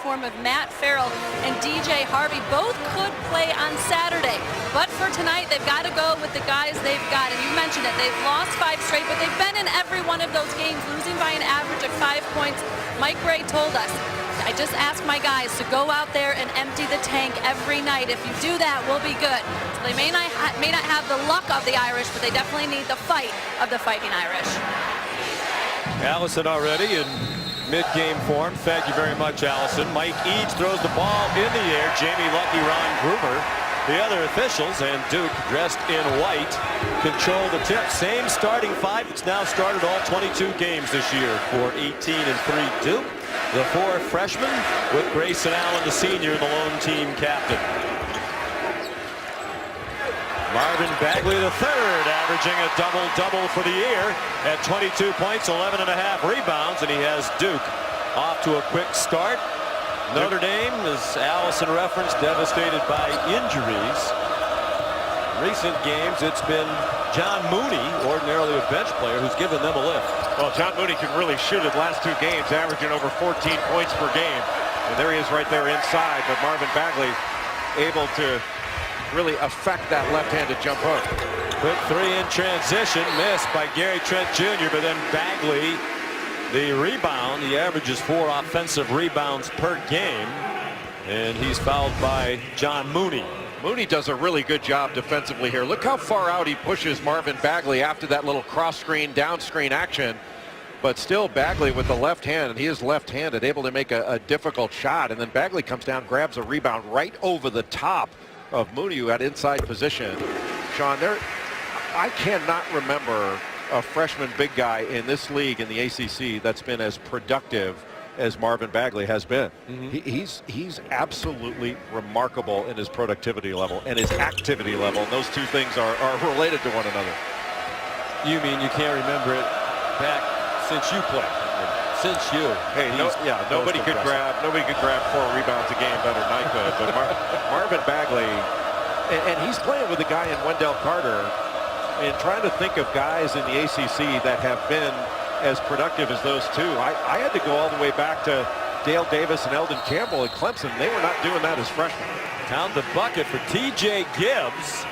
form of Matt Farrell and DJ Harvey. Both could play on Saturday, but for tonight, they've got to go with the guys they've got. And you mentioned it, they've lost 5 straight, but they've been in every one of those games, losing by an average of 5 points. Mike Gray told us, I just ask my guys to go out there and empty the tank every night. If you do that, we'll be good. So they may not have the luck of the Irish, but they definitely need the fight of the Fighting Irish. Allison already in mid-game form. Thank you very much, Allison. Mike Eads throws the ball in the air. Jamie Lucky, Ron Gruber, the other officials, and Duke, dressed in white, control the tip. Same starting 5. It's now started all 22 games this year for 18-3 Duke. The 4 freshmen with Grayson Allen, the senior, the lone team captain. Marvin Bagley III, averaging a double-double for the year at 22 points, 11.5 rebounds, and he has Duke off to a quick start. Notre Dame, as Allison referenced, devastated by injuries. Recent games, it's been John Mooney, ordinarily a bench player, who's given them a lift. Well, John Mooney can really shoot it last 2 games, averaging over 14 points per game. And there he is right there inside, but Marvin Bagley able to really affect that left-handed jump hook. Quick 3 in transition, missed by Gary Trent Jr., but then Bagley, the rebound. He averages 4 offensive rebounds per game, and he's fouled by John Mooney. Mooney does a really good job defensively here. Look how far out he pushes Marvin Bagley after that little cross screen, down screen action. But still Bagley with the left hand, and he is left-handed, able to make a difficult shot. And then Bagley comes down, grabs a rebound right over the top of Mooney, who had inside position. Sean, I cannot remember a freshman big guy in this league in the ACC that's been as productive as Marvin Bagley has been. He's absolutely remarkable in his productivity level and his activity level. And those 2 things are related to one another. You mean you can't remember it back since you played? Since you. Hey, nobody could grab 4 rebounds a game better than I could. But Marvin Bagley, and he's playing with a guy in Wendell Carter, and trying to think of guys in the ACC that have been as productive as those 2. I had to go all the way back to Dale Davis and Eldon Campbell at Clemson. They were not doing that as freshmen. Count the bucket for T.J. Gibbs,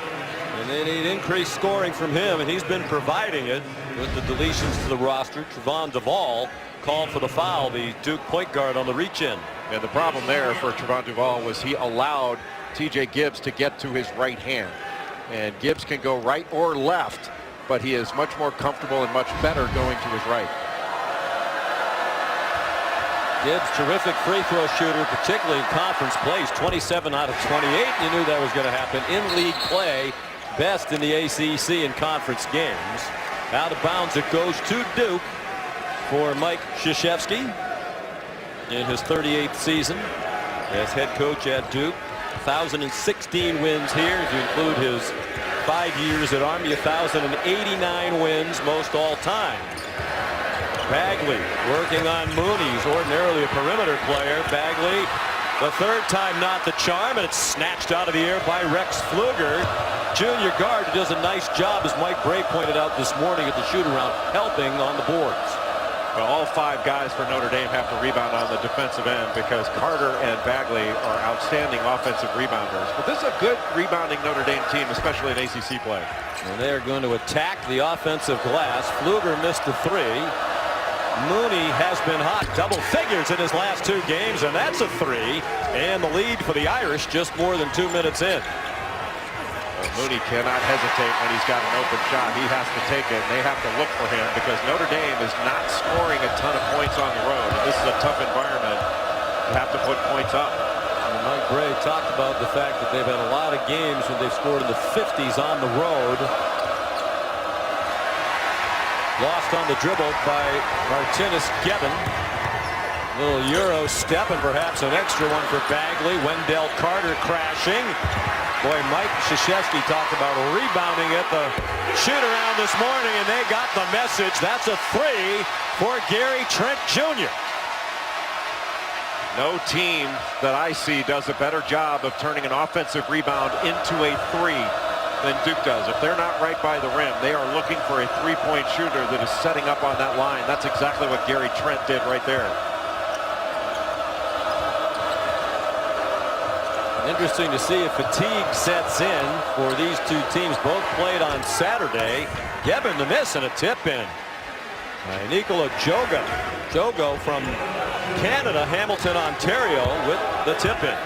and they need increased scoring from him, and he's been providing it with the deletions to the roster. Trevon Duvall called for the foul, the Duke point guard on the reach-in. And the problem there for Trevon Duvall was he allowed T.J. Gibbs to get to his right hand. And Gibbs can go right or left, but he is much more comfortable and much better going to his right. Gibbs, terrific free throw shooter, particularly in conference plays, 27 out of 28. You knew that was going to happen in league play, best in the ACC in conference games. Out of bounds, it goes to Duke for Mike Krzyzewski in his 38th season as head coach at Duke. 1,016 wins here if you include his 5 years at Army. 1,089 wins, most all time. Bagley working on Mooney, who's ordinarily a perimeter player. Bagley, the 3rd time not the charm, and it's snatched out of the air by Rex Pfluger. Junior guard, who does a nice job, as Mike Bray pointed out this morning at the shoot-around, helping on the boards. Well, all 5 guys for Notre Dame have to rebound on the defensive end because Carter and Bagley are outstanding offensive rebounders. But this is a good rebounding Notre Dame team, especially in ACC play. And they're going to attack the offensive glass. Pfluger missed the 3. Mooney has been hot, double figures in his last 2 games, and that's a 3. And the lead for the Irish just more than 2 minutes in. Mooney cannot hesitate when he's got an open shot. He has to take it, and they have to look for him because Notre Dame is not scoring a ton of points on the road. And this is a tough environment to have to put points up. And Mike Bray talked about the fact that they've had a lot of games when they've scored in the 50s on the road. Lost on the dribble by Martinez Gevin. Little Euro step and perhaps an extra one for Bagley. Wendell Carter crashing. Boy, Mike Krzyzewski talked about rebounding at the shoot-around this morning, and they got the message. That's a 3 for Gary Trent Jr. No team that I see does a better job of turning an offensive rebound into a 3 than Duke does. If they're not right by the rim, they are looking for a 3-point shooter that is setting up on that line. That's exactly what Gary Trent did right there. Interesting to see if fatigue sets in for these two teams. Both played on Saturday. Gibbon the miss and a tip in. Nicola Jogo from Canada, Hamilton, Ontario, with the tip in.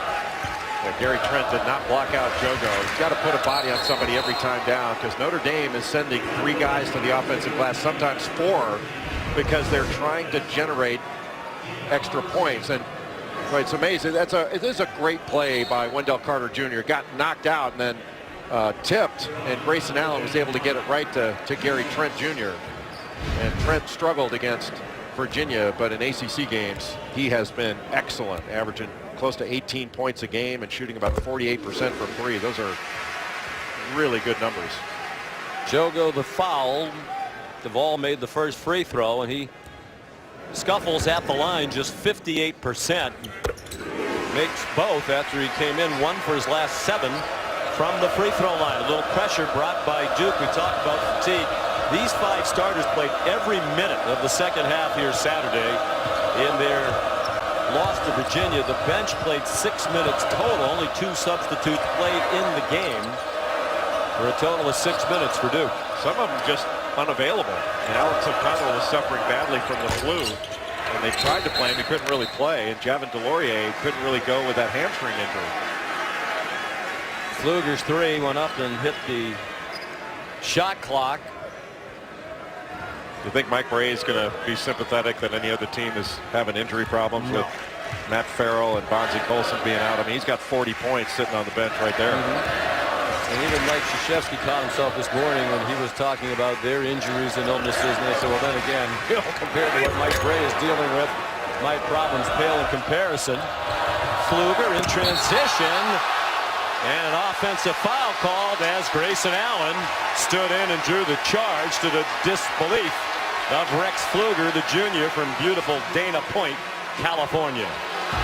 Yeah, Gary Trent did not block out Jogo. He's got to put a body on somebody every time down, because Notre Dame is sending 3 guys to the offensive glass, sometimes 4, because they're trying to generate extra points. And it's amazing. It is a great play by Wendell Carter Jr. Got knocked out and then tipped, and Grayson Allen was able to get it right to Gary Trent Jr. And Trent struggled against Virginia, but in ACC games he has been excellent, averaging close to 18 points a game and shooting about 48% from 3. Those are really good numbers. Jogo the foul. Duvall made the first free throw, and he scuffles at the line just 58%. Makes both after he came in 1 for his last 7 from the free throw line. A little pressure brought by Duke. We talked about fatigue. These 5 starters played every minute of the second half here Saturday in their loss to Virginia. The bench played 6 minutes total. Only 2 substitutes played in the game for a total of 6 minutes for Duke. Some of them just unavailable. And Alex O'Connell was suffering badly from the flu. And they tried to play him. He couldn't really play. And Javin DeLaurier couldn't really go with that hamstring injury. Pfluger's 3 went up and hit the shot clock. You think Mike Bray is going to be sympathetic that any other team is having injury problems with Matt Farrell and Bonzie Colson being out? I mean, he's got 40 points sitting on the bench right there. And even Mike Krzyzewski caught himself this morning when he was talking about their injuries and illnesses, and they said, well, then again, compared to what Mike Bray is dealing with, my problems pale in comparison. Pfluger in transition, and an offensive foul called as Grayson Allen stood in and drew the charge, to the disbelief of Rex Pfluger, the junior from beautiful Dana Point, California.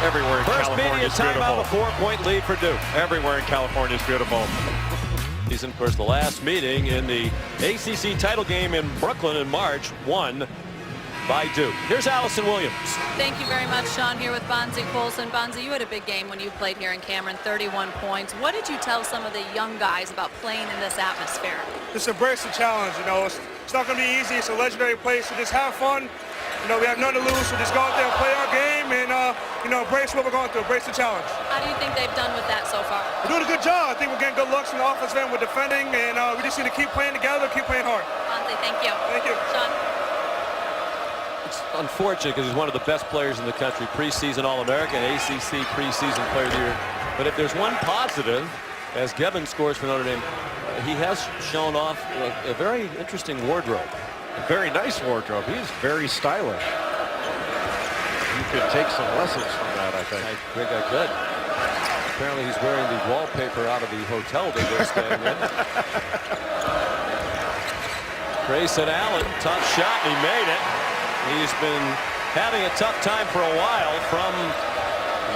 Everywhere in California is beautiful. First media timeout, a 4-point lead for Duke. Everywhere in California is beautiful. Of course, the last meeting in the ACC title game in Brooklyn in March, won by Duke. Here's Allison Williams. Thank you very much, Sean, here with Bonzie Colson. Bonzie, you had a big game when you played here in Cameron, 31 points. What did you tell some of the young guys about playing in this atmosphere? Just embrace the challenge. You know, it's not going to be easy. It's a legendary place, so just have fun. You know, we have nothing to lose, so just go out there and play our game and, you know, embrace what we're going through, embrace the challenge. How do you think they've done with that so far? We're doing a good job. I think we're getting good looks in the offensive end. We're defending, and we just need to keep playing together, keep playing hard. Bonzie, thank you. Thank you. Sean? It's unfortunate because he's one of the best players in the country, preseason All-American, ACC preseason player of the year. But if there's one positive, as Gibbon scores for Notre Dame, he has shown off a very interesting wardrobe. A very nice wardrobe. He's very stylish. You could take some lessons from that, I think. I think I could. Apparently he's wearing the wallpaper out of the hotel they were staying in. Grayson Allen, tough shot, and he made it. He's been having a tough time for a while from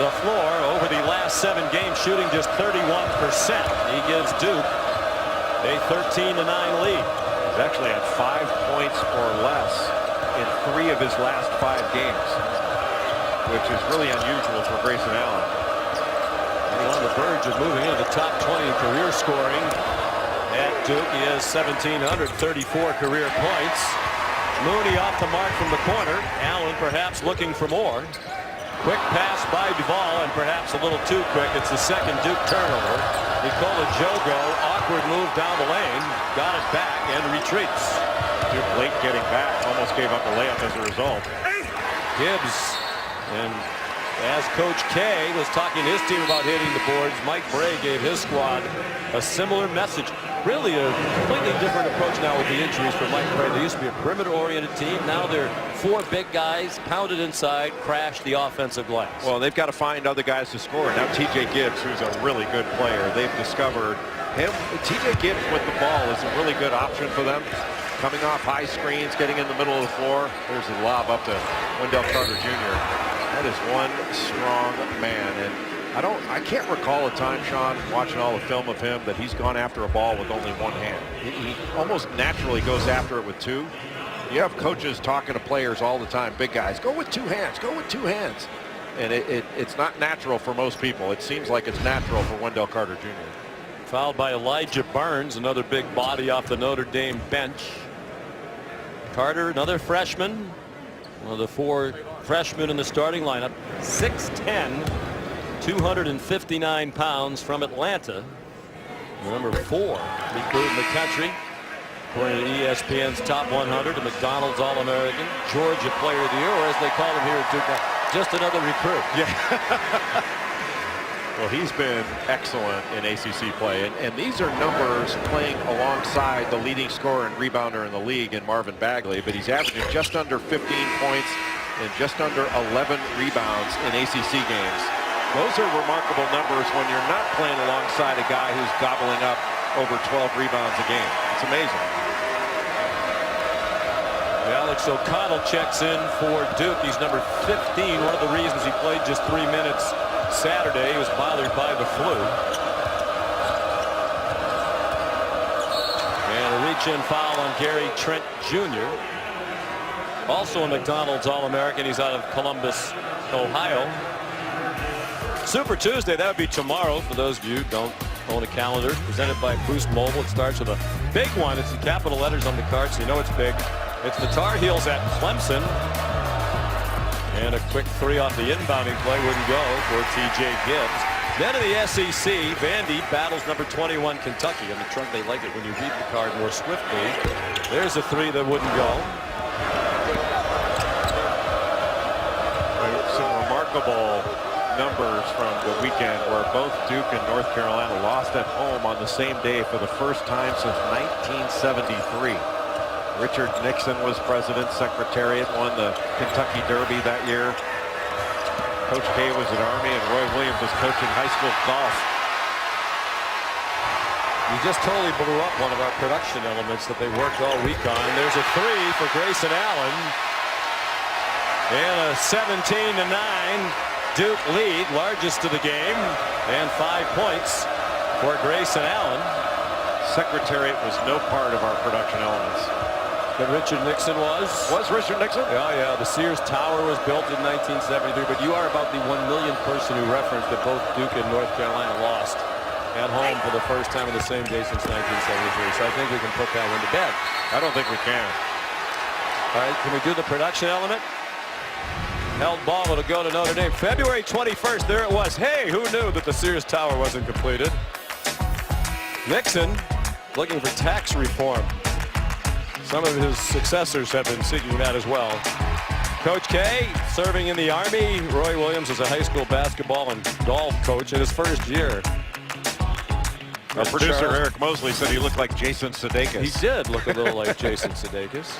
the floor over the last 7 games, shooting just 31%. He gives Duke a 13-9 lead. He's actually had 5 points or less in 3 of his last 5 games, which is really unusual for Grayson Allen. He's on the verge of moving into the top 20 in career scoring at Duke. He has 1,734 career points. Mooney off the mark from the corner. Allen perhaps looking for more. Quick pass by Duvall, and perhaps a little too quick. It's the second Duke turnover. Nicola Jogo, awkward move down the lane, got it back and retreats. Duke late getting back, almost gave up a layup as a result. Gibbs, and as Coach K was talking to his team about hitting the boards, Mike Bray gave his squad a similar message. Really a completely different approach now with the injuries for Mike Bray. They used to be a perimeter-oriented team. Now they're 4 big guys, pounded inside, crash the offensive glass. Well, they've got to find other guys to score. Now TJ Gibbs, who's a really good player, they've discovered him. TJ Gibbs with the ball is a really good option for them. Coming off high screens, getting in the middle of the floor. There's a lob up to Wendell Carter Jr. That is one strong man. And I can't recall a time, Sean, watching all the film of him, that he's gone after a ball with only one hand. He almost naturally goes after it with 2. You have coaches talking to players all the time, big guys, go with 2 hands, go with 2 hands. And it's not natural for most people. It seems like it's natural for Wendell Carter Jr. Fouled by Elijah Barnes, another big body off the Notre Dame bench. Carter, another freshman. One of the 4 freshmen in the starting lineup. 6'10", 259 pounds from Atlanta. Number 4 recruit in the country. According to ESPN's Top 100, a McDonald's All-American, Georgia Player of the Year, or as they call him here at Duke, just another recruit. Yeah. Well, he's been excellent in ACC play, and these are numbers playing alongside the leading scorer and rebounder in the league in Marvin Bagley, but he's averaging just under 15 points and just under 11 rebounds in ACC games. Those are remarkable numbers when you're not playing alongside a guy who's gobbling up over 12 rebounds a game. It's amazing. Alex O'Connell checks in for Duke. He's number 15. One of the reasons he played just 3 minutes Saturday, he was bothered by the flu. And a reach-in foul on Gary Trent Jr. Also a McDonald's All-American. He's out of Columbus, Ohio. Super Tuesday, that would be tomorrow for those of you who don't own a calendar. Presented by Boost Mobile. It starts with a big one. It's in capital letters on the card, so you know it's big. It's the Tar Heels at Clemson. And a quick 3 off the inbounding play wouldn't go for TJ Gibbs. Then in the SEC, Vandy battles number 21 Kentucky. On the trunk, they like it when you read the card more swiftly. There's a 3 that wouldn't go. Some remarkable numbers from the weekend where both Duke and North Carolina lost at home on the same day for the first time since 1973. Richard Nixon was president. Secretariat won the Kentucky Derby that year. Coach K was at Army, and Roy Williams was coaching high school golf. You just totally blew up one of our production elements that they worked all week on. There's a 3 for Grayson Allen. And a 17-9 Duke lead, largest of the game, and 5 points for Grayson Allen. Secretariat was no part of our production elements. But Richard Nixon was? Was Richard Nixon? Yeah. The Sears Tower was built in 1973. But you are about the 1 millionth person who referenced that both Duke and North Carolina lost at home for the first time on the same day since 1973. So I think we can put that one to bed. I don't think we can. All right, can we do the production element? Held ball will go to Notre Dame. February 21st, there it was. Hey, who knew that the Sears Tower wasn't completed? Nixon looking for tax reform. Some of his successors have been seeking that as well. Coach K serving in the Army. Roy Williams is a high school basketball and golf coach in his first year. Our producer Eric Mosley said he looked like Jason Sudeikis. He did look a little like Jason Sudeikis.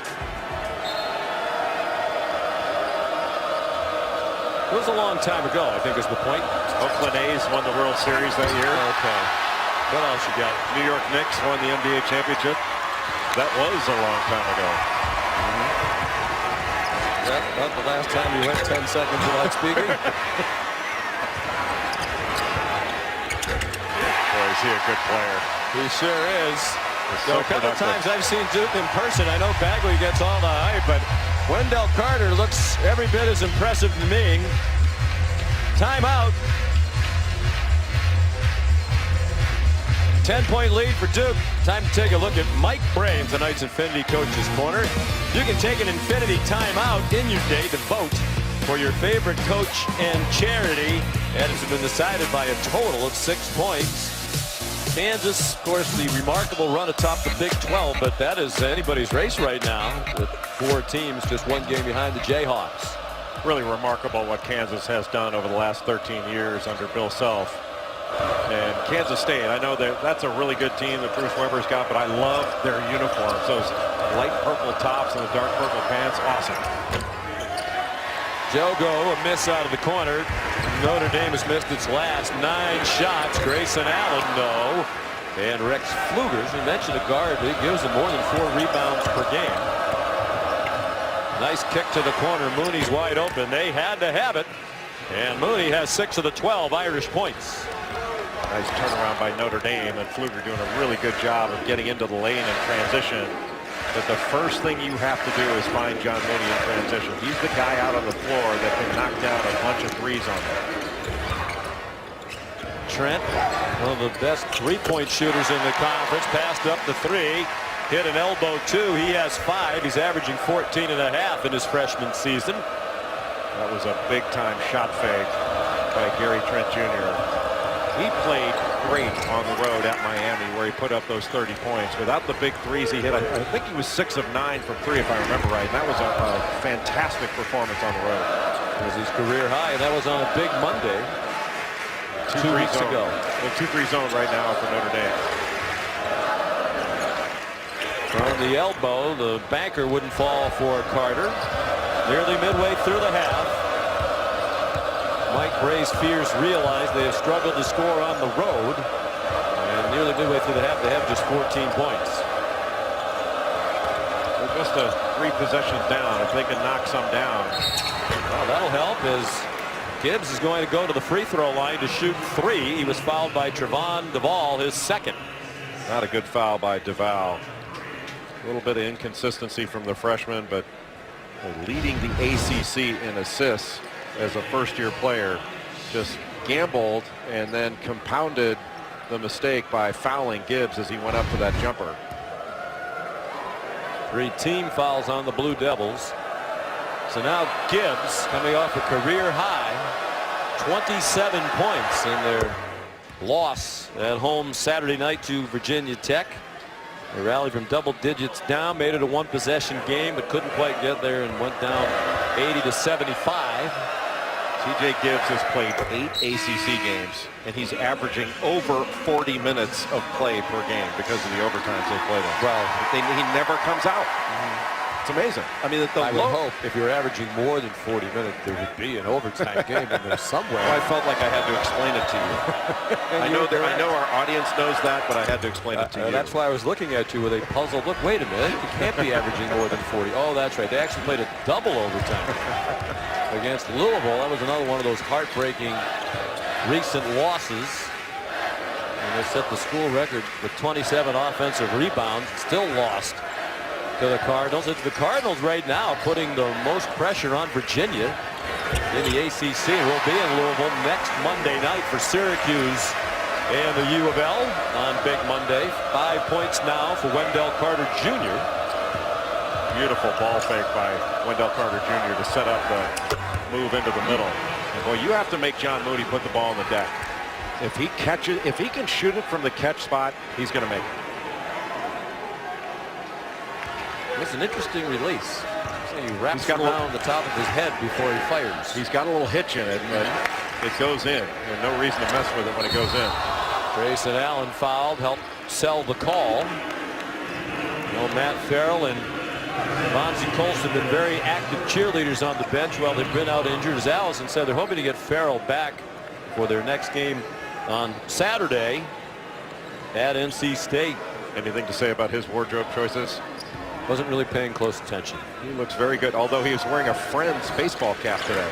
It was a long time ago, I think is the point. Oakland A's won the World Series that year. Okay. What else you got? New York Knicks won the NBA championship. That was a long time ago. Is that about the last time you went 10 seconds without speaking? Boy, is he a good player. He sure is. So a couple productive. times I've seen Duke in person. I know Bagley gets all the hype, but Wendell Carter looks every bit as impressive to me. Timeout. 10-point lead for Duke. Time to take a look at Mike Brame, tonight's Infinity Coach's Corner. You can take an Infinity timeout in your day to vote for your favorite coach and charity. And it's been decided by a total of 6 points. Kansas, of course, the remarkable run atop the Big 12, but that is anybody's race right now with 4 teams just 1 game behind the Jayhawks. Really remarkable what Kansas has done over the last 13 years under Bill Self. And Kansas State, I know that's a really good team that Bruce Weber's got, but I love their uniforms. Those light purple tops and the dark purple pants, awesome. Jogo, a miss out of the corner. Notre Dame has missed its last 9 shots. Grayson Allen, no. And Rex Flugers, we mentioned a guard, but he gives him more than 4 rebounds per game. Nice kick to the corner. Mooney's wide open. They had to have it. And Mooney has 6 of the 12 Irish points. Nice turnaround by Notre Dame, and Pfluger doing a really good job of getting into the lane in transition. But the first thing you have to do is find John Moody in transition. He's the guy out on the floor that can knock down a bunch of threes on him. Trent, one of the best three-point shooters in the conference, passed up the three, hit an elbow two. He has 5. He's averaging 14 and a half in his freshman season. That was a big-time shot fake by Gary Trent Jr. He played great on the road at Miami, where he put up those 30 points. Without the big threes he hit, I think he was 6 of 9 from 3, if I remember right. And that was a fantastic performance on the road. It was his career high, and that was on a big Monday 2 weeks ago. The 2-3 zone right now for Notre Dame. From the elbow, the banker wouldn't fall for Carter. Nearly midway through the half, Mike Bray's fears realized they have struggled to score on the road, and nearly midway through the half they have just 14 points. They're just 3 possessions down. If they can knock some down, well, that'll help as Gibbs is going to go to the free throw line to shoot 3. He was fouled by Trevon Duval, his second. Not a good foul by Duval. A little bit of inconsistency from the freshman, but leading the ACC in assists as a first-year player, just gambled and then compounded the mistake by fouling Gibbs as he went up for that jumper. 3 team fouls on the Blue Devils. So now Gibbs, coming off a career high 27 points in their loss at home Saturday night to Virginia Tech. They rallied from double digits down, made it a 1-possession game, but couldn't quite get there and went down 80-75. TJ Gibbs has played 8 ACC games, and he's averaging over 40 minutes of play per game because of the overtimes they played in. Well, he never comes out. It's amazing. I mean, I would hope if you're averaging more than 40 minutes, there would be an overtime game in there somewhere. Well, I felt like I had to explain it to you. I know our audience knows that, but I had to explain it to you. That's why I was looking at you with a puzzled look. Wait a minute, you can't be averaging more than 40. Oh, that's right. They actually played a double overtime against Louisville. That was another one of those heartbreaking recent losses. And they set the school record with 27 offensive rebounds. Still lost to the Cardinals. It's the Cardinals right now putting the most pressure on Virginia in the ACC. We'll be in Louisville next Monday night for Syracuse and the U of L on Big Monday. 5 points now for Wendell Carter Jr. Beautiful ball fake by Wendell Carter Jr. to set up the move into the middle. And boy, you have to make John Moody put the ball on the deck. If he catches, if he can shoot it from the catch spot, he's going to make it. It's an interesting release. So he wraps it around the top of his head before he fires. He's got a little hitch in it, but it goes in. There's no reason to mess with it when it goes in. Grayson Allen fouled, helped sell the call. Matt Farrell and Bonzie Colson have been very active cheerleaders on the bench while they've been out injured. As Allison said, they're hoping to get Farrell back for their next game on Saturday at NC State. Anything to say about his wardrobe choices? Wasn't really paying close attention. He looks very good, although he was wearing a Friends baseball cap today.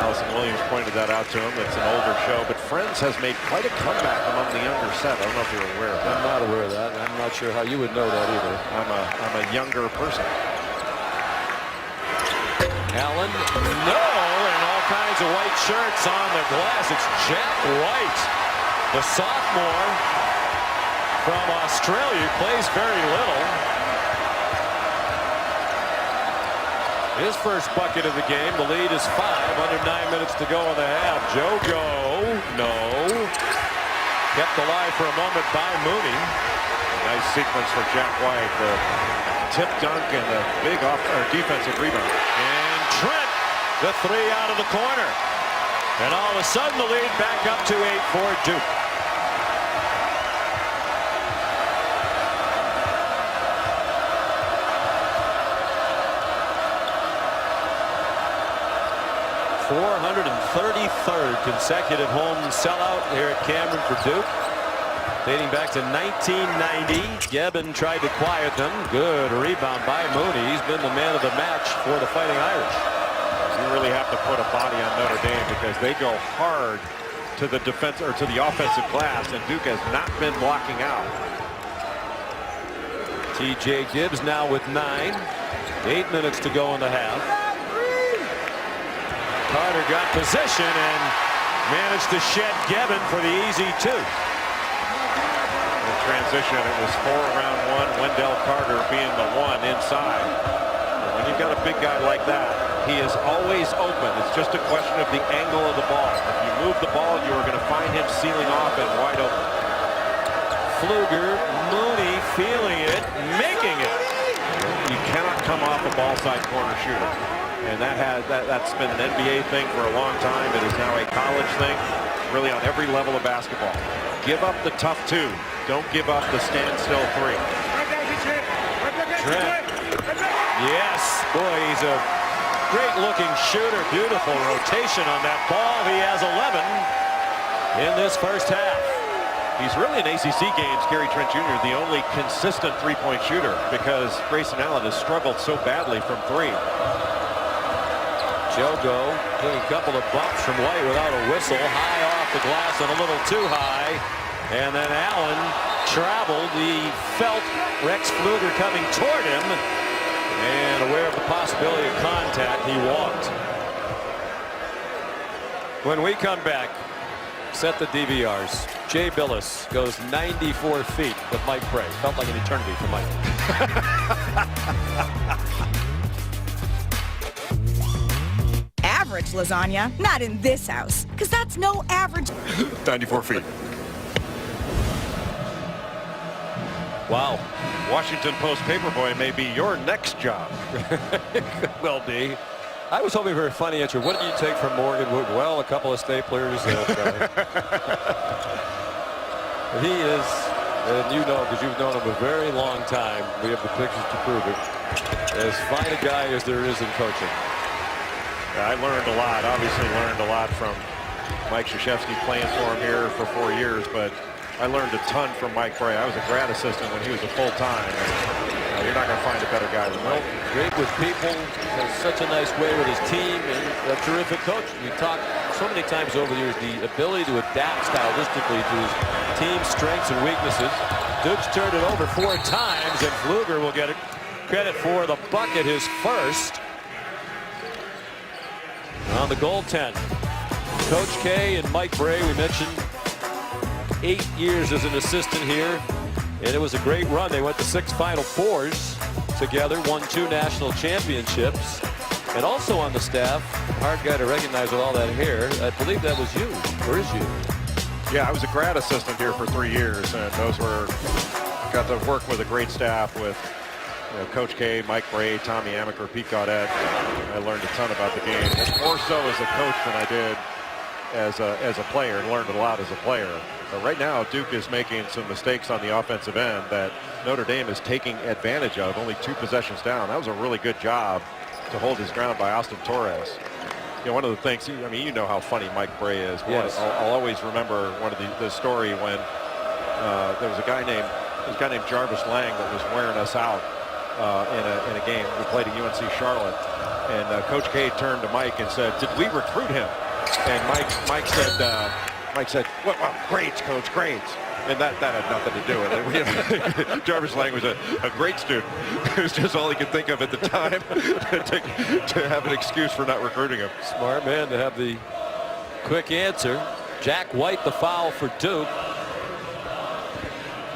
Allison Williams pointed that out to him. It's an older show, but Friends has made quite a comeback among the younger set. I don't know if you're aware of that. I'm not aware of that. I'm not sure how you would know that either. I'm a younger person. Allen, no, and all kinds of white shirts on the glass. It's Jack White, the sophomore from Australia, who plays very little. His first bucket of the game. The lead is 5, under 9 minutes to go in the half. Jogo, no. Kept alive for a moment by Mooney. A nice sequence for Jack White. The tip dunk and the big defensive rebound. And Trent, the 3 out of the corner. And all of a sudden the lead back up to 8 for Duke. .433rd consecutive home sellout here at Cameron for Duke. Dating back to 1990. Gebbin tried to quiet them. Good rebound by Mooney. He's been the man of the match for the Fighting Irish. You really have to put a body on Notre Dame because they go hard to the defense or to the offensive glass, and Duke has not been blocking out. T.J. Gibbs now with 9. 8 minutes to go in the half. Carter got position and managed to shed Gevin for the easy 2. In transition, it was 4 around 1. Wendell Carter being the 1 inside. And when you've got a big guy like that, he is always open. It's just a question of the angle of the ball. If you move the ball, you are going to find him sealing off and wide open. Fluger, Mooney feeling it, making it. You cannot come off a ball side corner shooter. And that's been an NBA thing for a long time. It is now a college thing, really on every level of basketball. Give up the tough 2. Don't give up the standstill 3. Trent. Yes, boy, he's a great-looking shooter. Beautiful rotation on that ball. He has 11 in this first half. He's really in ACC games, Gary Trent Jr., the only consistent three-point shooter because Grayson Allen has struggled so badly from 3. Jogo doing a couple of bumps from White without a whistle. High off the glass and a little too high. And then Allen traveled. He felt Rex Fluger coming toward him. And aware of the possibility of contact, he walked. When we come back, set the DVRs. Jay Billis goes 94 feet with Mike Bray. Felt like an eternity for Mike. Average lasagna, not in this house, because that's no average. 94 feet. Wow. Washington Post paperboy may be your next job. Will be. I was hoping for a funny answer. What did you take from Morgan Wood? Well, a couple of staplers. He is, and you know, because you've known him a very long time, we have the pictures to prove it, as fine a guy as there is in coaching. I learned a lot, obviously learned a lot from Mike Krzyzewski playing for him here for 4 years, but I learned a ton from Mike Bray. I was a grad assistant when he was a full-time. You're not going to find a better guy than Mike. Great with people, has such a nice way with his team, and a terrific coach. We talked so many times over the years, the ability to adapt stylistically to his team's strengths and weaknesses. Dukes turned it over 4 times, and Fluger will get credit for the bucket, his first. On the goaltend, Coach K and Mike Bray, we mentioned 8 years as an assistant here, and it was a great run. They went to 6 Final Fours together, won 2 national championships, and also on the staff, hard guy to recognize with all that hair, I believe that was you, or is you? Yeah, I was a grad assistant here for 3 years, and got to work with a great staff with Coach K, Mike Bray, Tommy Amaker, Pete Gaudette. I learned a ton about the game, more so as a coach than I did as a player, and learned a lot as a player. But right now, Duke is making some mistakes on the offensive end that Notre Dame is taking advantage of. Only 2 possessions down. That was a really good job to hold his ground by Austin Torres. One of the things, I mean, you know how funny Mike Bray is. Yes. I'll always remember one of the story when there was a guy named Jarvis Lang that was wearing us out in a game. We played at UNC Charlotte, and Coach K turned to Mike and said, "Did we recruit him?" And Mike said, well, grades, Coach, grades. And that had nothing to do with it. Jarvis Lang was a great student. It was just all he could think of at the time to have an excuse for not recruiting him. Smart man to have the quick answer. Jack White, the foul for Duke.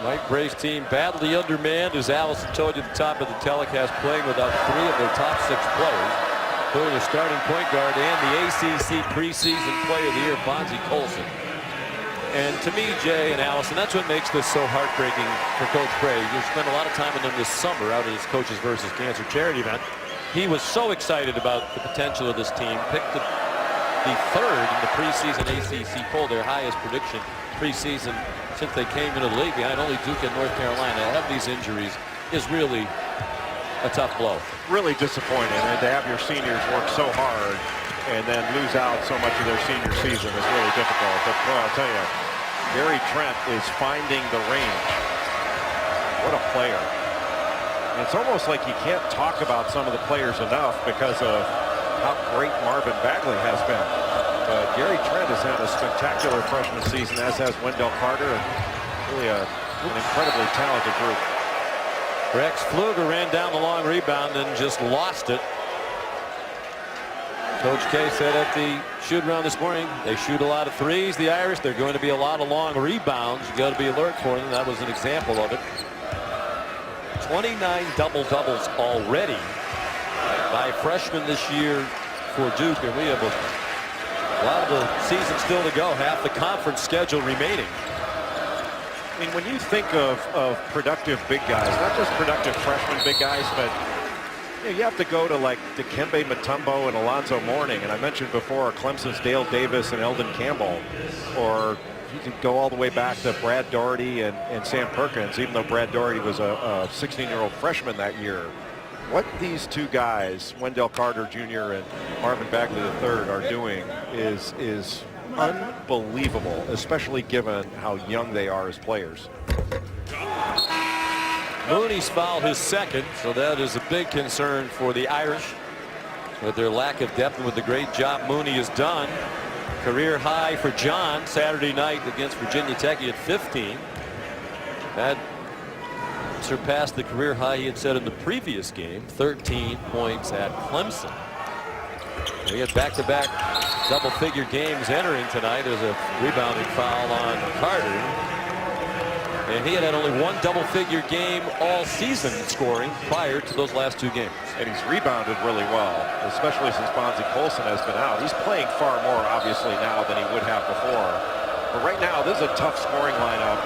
Mike Bray's team badly undermanned, as Allison told you at the top of the telecast, playing without 3 of their top 6 players, including a starting point guard and the ACC preseason player of the year, Bonzie Colson. And to me, Jay and Allison, that's what makes this so heartbreaking for Coach Bray. You spent a lot of time with him this summer out at his Coaches versus Cancer charity event. He was so excited about the potential of this team, picked the 3rd in the preseason ACC poll, their highest prediction preseason since they came into the league, behind only Duke and North Carolina. To have these injuries is really a tough blow. Really disappointing, and to have your seniors work so hard and then lose out so much of their senior season is really difficult. But boy, I'll tell you, Gary Trent is finding the range. What a player. And it's almost like you can't talk about some of the players enough because of how great Marvin Bagley has been. But Gary Trent has had a spectacular freshman season, as has Wendell Carter, and really an incredibly talented group. Rex Pfluger ran down the long rebound and just lost it. Coach K said at the shoot around this morning, they shoot a lot of threes, the Irish. They're going to be a lot of long rebounds. You got to be alert for them. That was an example of it. 29 double-doubles already by freshmen this year for Duke, and we have a lot of the season still to go. Half the conference schedule remaining. I mean, when you think of productive big guys, not just productive freshman big guys, but you have to go to like Dikembe Mutombo and Alonzo Mourning, and I mentioned before Clemson's Dale Davis and Eldon Campbell, or you can go all the way back to Brad Daugherty and Sam Perkins, even though Brad Daugherty was a 16-year-old freshman that year. What these two guys, Wendell Carter Jr. and Marvin Bagley III, are doing is unbelievable, especially given how young they are as players. Mooney's fouled his second, so that is a big concern for the Irish with their lack of depth and with the great job Mooney has done. Career high for John Saturday night against Virginia Tech. He had 15. That surpassed the career high he had set in the previous game, 13 points at Clemson. He had back-to-back double-figure games entering tonight. There's a rebounding foul on Carter. And he had only one double-figure game all season scoring prior to those last two games. And he's rebounded really well, especially since Bonzie Colson has been out. He's playing far more, obviously, now than he would have before. But right now, this is a tough scoring lineup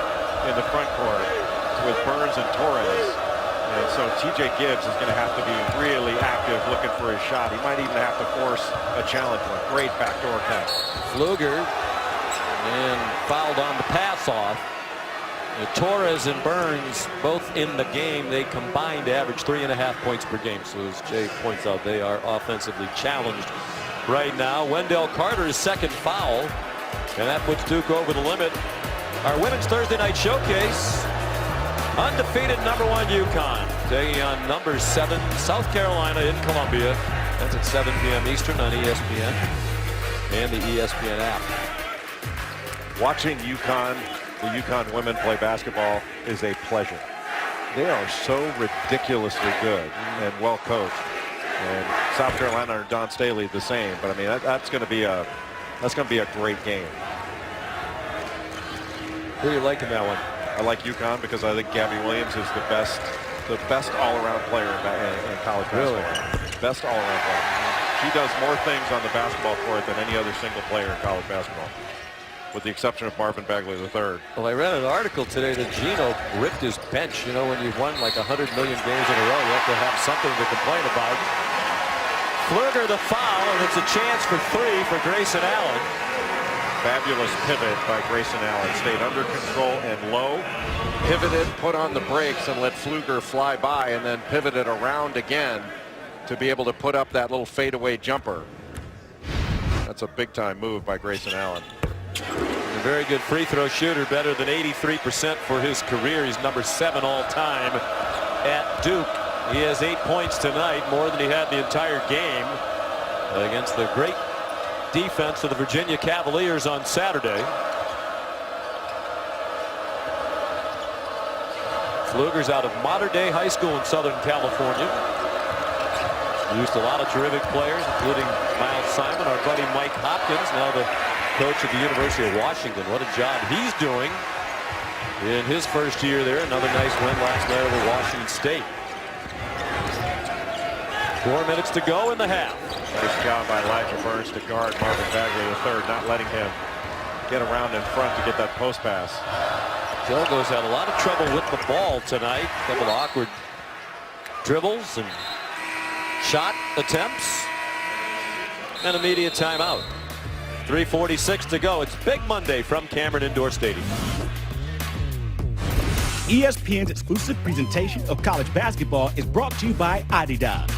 in the front court with Burns and Torres. And so TJ Gibbs is going to have to be really active looking for his shot. He might even have to force a challenge one. Great backdoor cut. Pfluger and fouled on the pass off. Torres and Burns both in the game. They combined to average 3.5 points per game. So as Jay points out, they are offensively challenged right now. Wendell Carter's second foul, and that puts Duke over the limit. Our women's Thursday night showcase, undefeated #1 UConn taking on number 7 South Carolina in Columbia. That's at 7 p.m. Eastern on ESPN and the ESPN app. Watching UConn, the UConn women play basketball is a pleasure. They are so ridiculously good and well coached. And South Carolina and Don Staley the same. But I mean that's going to be a great game. Who do you like in that one? I like UConn because I think Gabby Williams is the best all-around player in college basketball. Really? Best all-around player. She does more things on the basketball court than any other single player in college basketball, with the exception of Marvin Bagley III. Well, I read an article today that Gino ripped his bench. You know, when you've won like 100 million games in a row, you have to have something to complain about. Pfluger the foul, and it's a chance for 3 for Grayson Allen. Fabulous pivot by Grayson Allen. Stayed under control and low. Pivoted, put on the brakes, and let Pfluger fly by, and then pivoted around again to be able to put up that little fadeaway jumper. That's a big-time move by Grayson Allen. A very good free throw shooter, better than 83% for his career. He's number 7 all-time at Duke. He has 8 points tonight, more than he had the entire game against the great defense of the Virginia Cavaliers on Saturday. Pfluger's out of Mater Dei High School in Southern California. Used a lot of terrific players, including Miles Simon, our buddy Mike Hopkins, now the coach at the University of Washington. What a job he's doing in his first year there. Another nice win last night over Washington State. 4 minutes to go in the half. Nice job by Elijah Burns to guard Marvin Bagley III, not letting him get around in front to get that post pass. Gilgo's had a lot of trouble with the ball tonight. A couple of awkward dribbles and shot attempts. And immediate timeout. 3:46 to go. It's Big Monday from Cameron Indoor Stadium. ESPN's exclusive presentation of college basketball is brought to you by Adidas.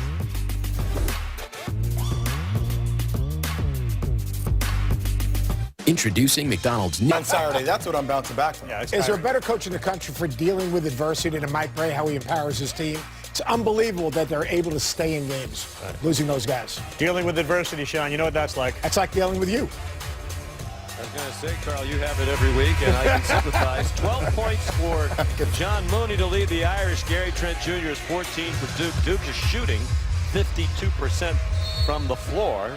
Introducing McDonald's new... On Saturday, that's what I'm bouncing back from. Yeah, is there a better coach in the country for dealing with adversity than Mike Brey, how he empowers his team? It's unbelievable that they're able to stay in games, losing those guys. Dealing with adversity, Sean, you know what that's like. That's like dealing with you. going to say, Carl, you have it every week, and I can sympathize. 12 points for John Mooney to lead the Irish. Gary Trent Jr. is 14 for Duke. Duke is shooting 52% from the floor,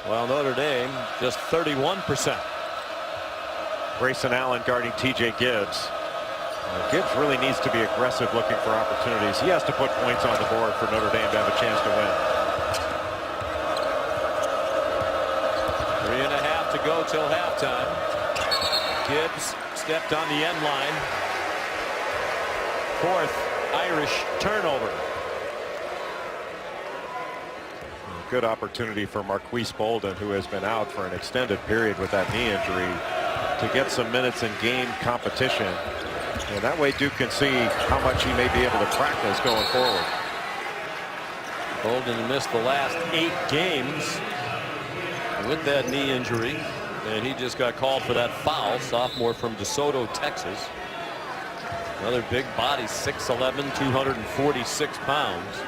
while Notre Dame just 31%. Grayson Allen guarding T.J. Gibbs. Gibbs really needs to be aggressive, looking for opportunities. He has to put points on the board for Notre Dame to have a chance to win. 3.5 to go till halftime. Gibbs stepped on the end line. 4th Irish turnover. Good opportunity for Marquise Bolden, who has been out for an extended period with that knee injury, to get some minutes in game competition. And that way Duke can see how much he may be able to practice going forward. Bolden missed the last 8 games with that knee injury, and he just got called for that foul. Sophomore from DeSoto, Texas. Another big body, 6'11", 246 pounds.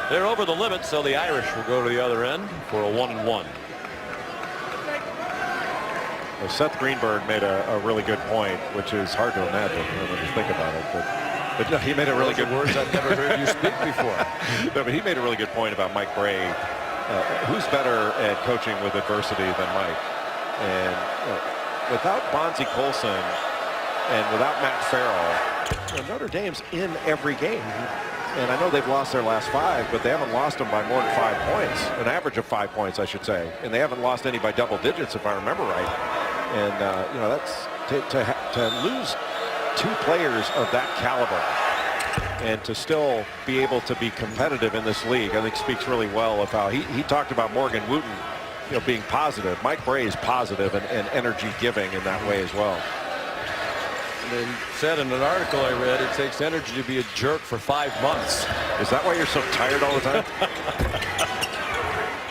They're over the limit, so the Irish will go to the other end for a 1-and-1. Well, Seth Greenberg made a really good point, which is hard to imagine when you think about it. But no, he made a really good words I've never heard you speak before. No, but he made a really good point about Mike Bray. Who's better at coaching with adversity than Mike? And without Bonzie Colson and without Matt Farrell, Notre Dame's in every game. And I know they've lost their last 5, but they haven't lost them by more than 5 points, an average of 5 points, I should say. And they haven't lost any by double digits, if I remember right. And you know, that's to lose 2 players of that caliber and to still be able to be competitive in this league, I think speaks really well of how he talked about Morgan Wooten, you know, being positive. Mike Bray is positive and energy giving in that way as well. They said in an article I read, it takes energy to be a jerk for 5 months. Is that why you're so tired all the time?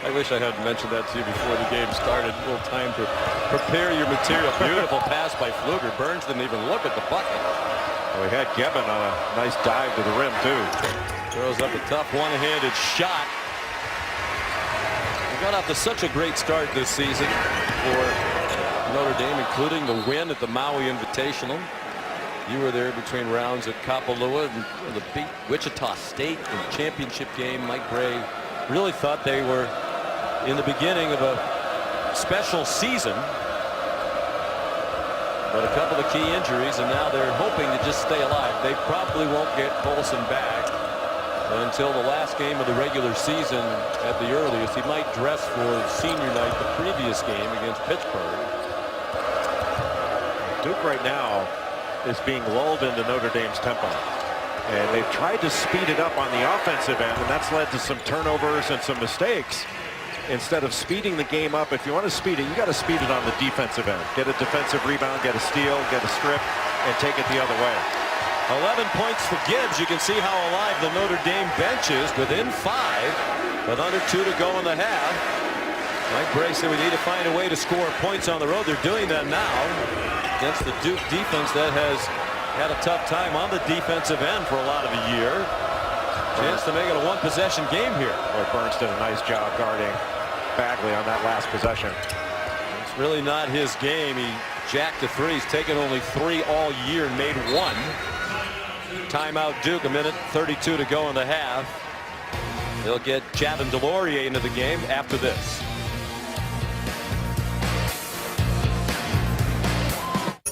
I wish I hadn't mentioned that to you before the game started. A little time to prepare your material. Beautiful pass by Pfluger. Burns didn't even look at the bucket. Well, we had Gibbon on a nice dive to the rim, too. Throws up a tough one-handed shot. We got off to such a great start this season for Notre Dame, including the win at the Maui Invitational. You were there between rounds at Kapalua and the beat Wichita State in the championship game. Mike Bray really thought they were in the beginning of a special season, but a couple of key injuries, and now they're hoping to just stay alive. They probably won't get Colson back until the last game of the regular season at the earliest. He might dress for senior night the previous game against Pittsburgh. Duke right now is being lulled into Notre Dame's tempo, and they've tried to speed it up on the offensive end, and that's led to some turnovers and some mistakes. Instead of speeding the game up, if you want to speed it, you got to speed it on the defensive end. Get a defensive rebound, get a steal, get a strip, and take it the other way. 11 points for Gibbs. You can see how alive the Notre Dame bench is, within 5 with under 2 to go in the half. Mike Bray said we need to find a way to score points on the road. They're doing that now against the Duke defense that has had a tough time on the defensive end for a lot of the year. Chance to make it a 1-possession game here. Boy, Burns did a nice job guarding Bagley on that last possession. It's really not his game. He jacked the 3. He's taken only 3 all year and made 1. Timeout Duke, 1:32 to go in the half. They'll get Javin DeLaurier into the game after this.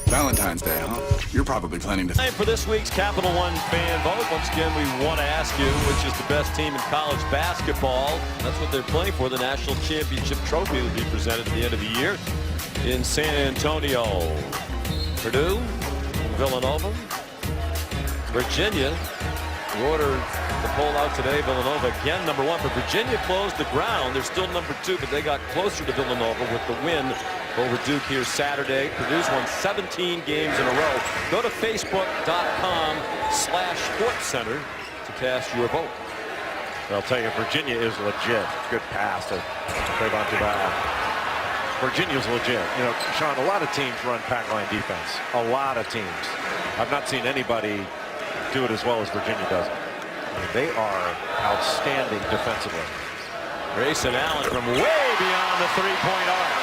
Valentine's Day, huh? You're probably planning to... Time for this week's Capital One fan vote. Once again, we want to ask you, which is the best team in college basketball? That's what they're playing for. The national championship trophy will be presented at the end of the year in San Antonio. Purdue, Villanova, Virginia. The order to poll out today, Villanova again #1, but Virginia closed the ground. They're still #2, but they got closer to Villanova with the win over Duke here Saturday. Purdue's won 17 games in a row. Go to Facebook.com/SportsCenter to cast your vote. I'll tell you, Virginia is legit. Good pass to Trayvon Duval. Virginia's legit. You know, Sean, a lot of teams run pack line defense. A lot of teams. I've not seen anybody do it as well as Virginia does. I mean, they are outstanding defensively. Grayson Allen from way beyond the three-point arc.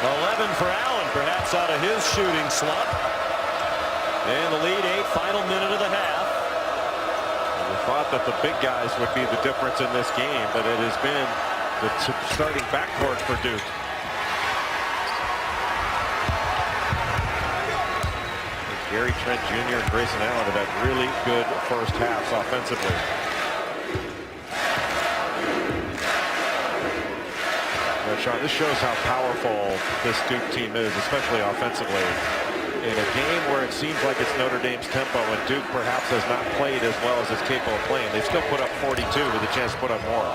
.11 for Allen, perhaps out of his shooting slump. And the lead, 8, final minute of the half. We thought that the big guys would be the difference in this game, but it has been the starting backcourt for Duke. Gary Trent Jr. and Grayson Allen have had really good first halves offensively. Now, Sean, this shows how powerful this Duke team is, especially offensively. In a game where it seems like it's Notre Dame's tempo and Duke perhaps has not played as well as it's capable of playing, they've still put up 42 with a chance to put up more.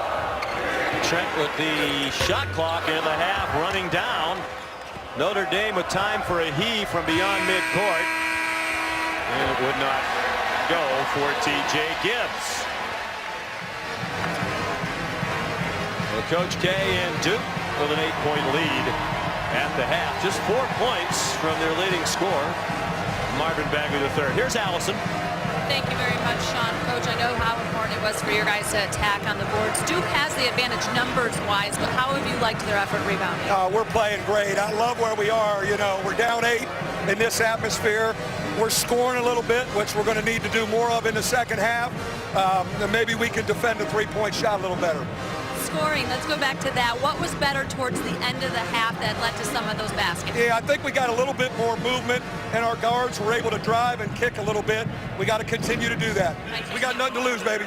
Trent with the shot clock in the half running down. Notre Dame with time for a heave from beyond midcourt. And it would not go for T.J. Gibbs. Well, Coach K and Duke with an 8-point lead at the half. Just 4 points from their leading scorer, Marvin Bagley III. Here's Allison. Thank you very much, Sean. Coach, I know how important it was for your guys to attack on the boards. Duke has the advantage numbers-wise, but how have you liked their effort rebounding? We're playing great. I love where we are. You know, we're down 8 in this atmosphere. We're scoring a little bit, which we're going to need to do more of in the second half. And maybe we can defend the three-point shot a little better. Scoring, let's go back to that. What was better towards the end of the half that led to some of those baskets? Yeah, I think we got a little bit more movement, and our guards were able to drive and kick a little bit. We got to continue to do that. We got nothing to lose, baby.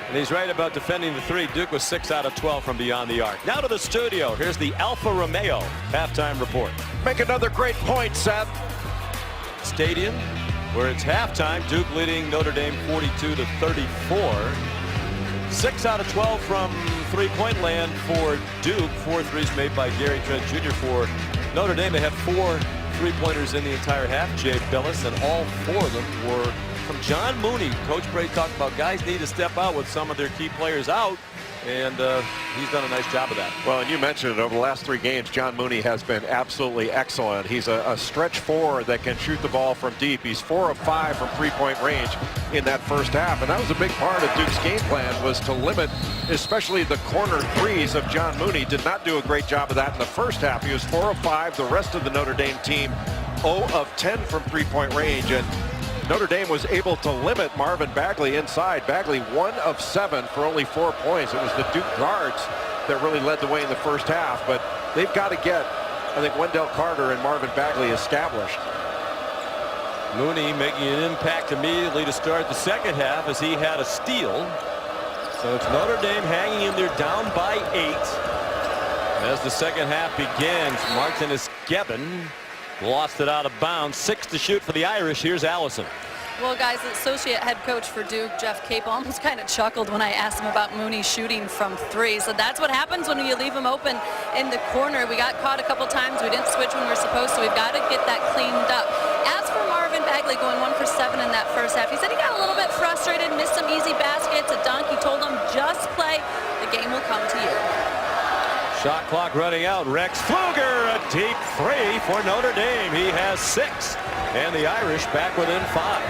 And he's right about defending the three. Duke was 6 out of 12 from beyond the arc. Now to the studio. Here's the Alfa Romeo halftime report. Make another great point, Seth. Stadium, where it's halftime. Duke leading Notre Dame 42-34. 6 out of 12 from three-point land for Duke. 4 threes made by Gary Trent Jr. for Notre Dame. They have 4 three-pointers in the entire half. Jay Billis, and all 4 of them were from John Mooney. Coach Brady talked about guys need to step out with some of their key players out, and he's done a nice job of that. Well, and you mentioned it, over the last 3 games, John Mooney has been absolutely excellent. He's a stretch forward that can shoot the ball from deep. He's 4 of 5 from three-point range in that first half, and that was a big part of Duke's game plan, was to limit especially the corner threes of John Mooney. Did not do a great job of that in the first half. He was 4 of 5. The rest of the Notre Dame team 0 of 10 from three-point range, and Notre Dame was able to limit Marvin Bagley inside. Bagley 1 of 7 for only 4 points. It was the Duke guards that really led the way in the first half, but they've got to get, I think, Wendell Carter and Marvin Bagley established. Mooney making an impact immediately to start the second half as he had a steal. So it's Notre Dame hanging in there down by 8. As the second half begins, Martinez Gebben lost it out of bounds. 6 to shoot for the Irish. Here's Allison. Well, guys, the associate head coach for Duke, Jeff Capel, almost kind of chuckled when I asked him about Mooney shooting from 3. So that's what happens when you leave him open in the corner. We got caught a couple times. We didn't switch when we were supposed to. We've got to get that cleaned up. As for Marvin Bagley going 1 for 7 in that first half, he said he got a little bit frustrated, missed some easy baskets, a dunk. He told him, just play. The game will come to you. Shot clock running out. Rex Pfluger, a deep 3 for Notre Dame. He has 6, and the Irish back within 5.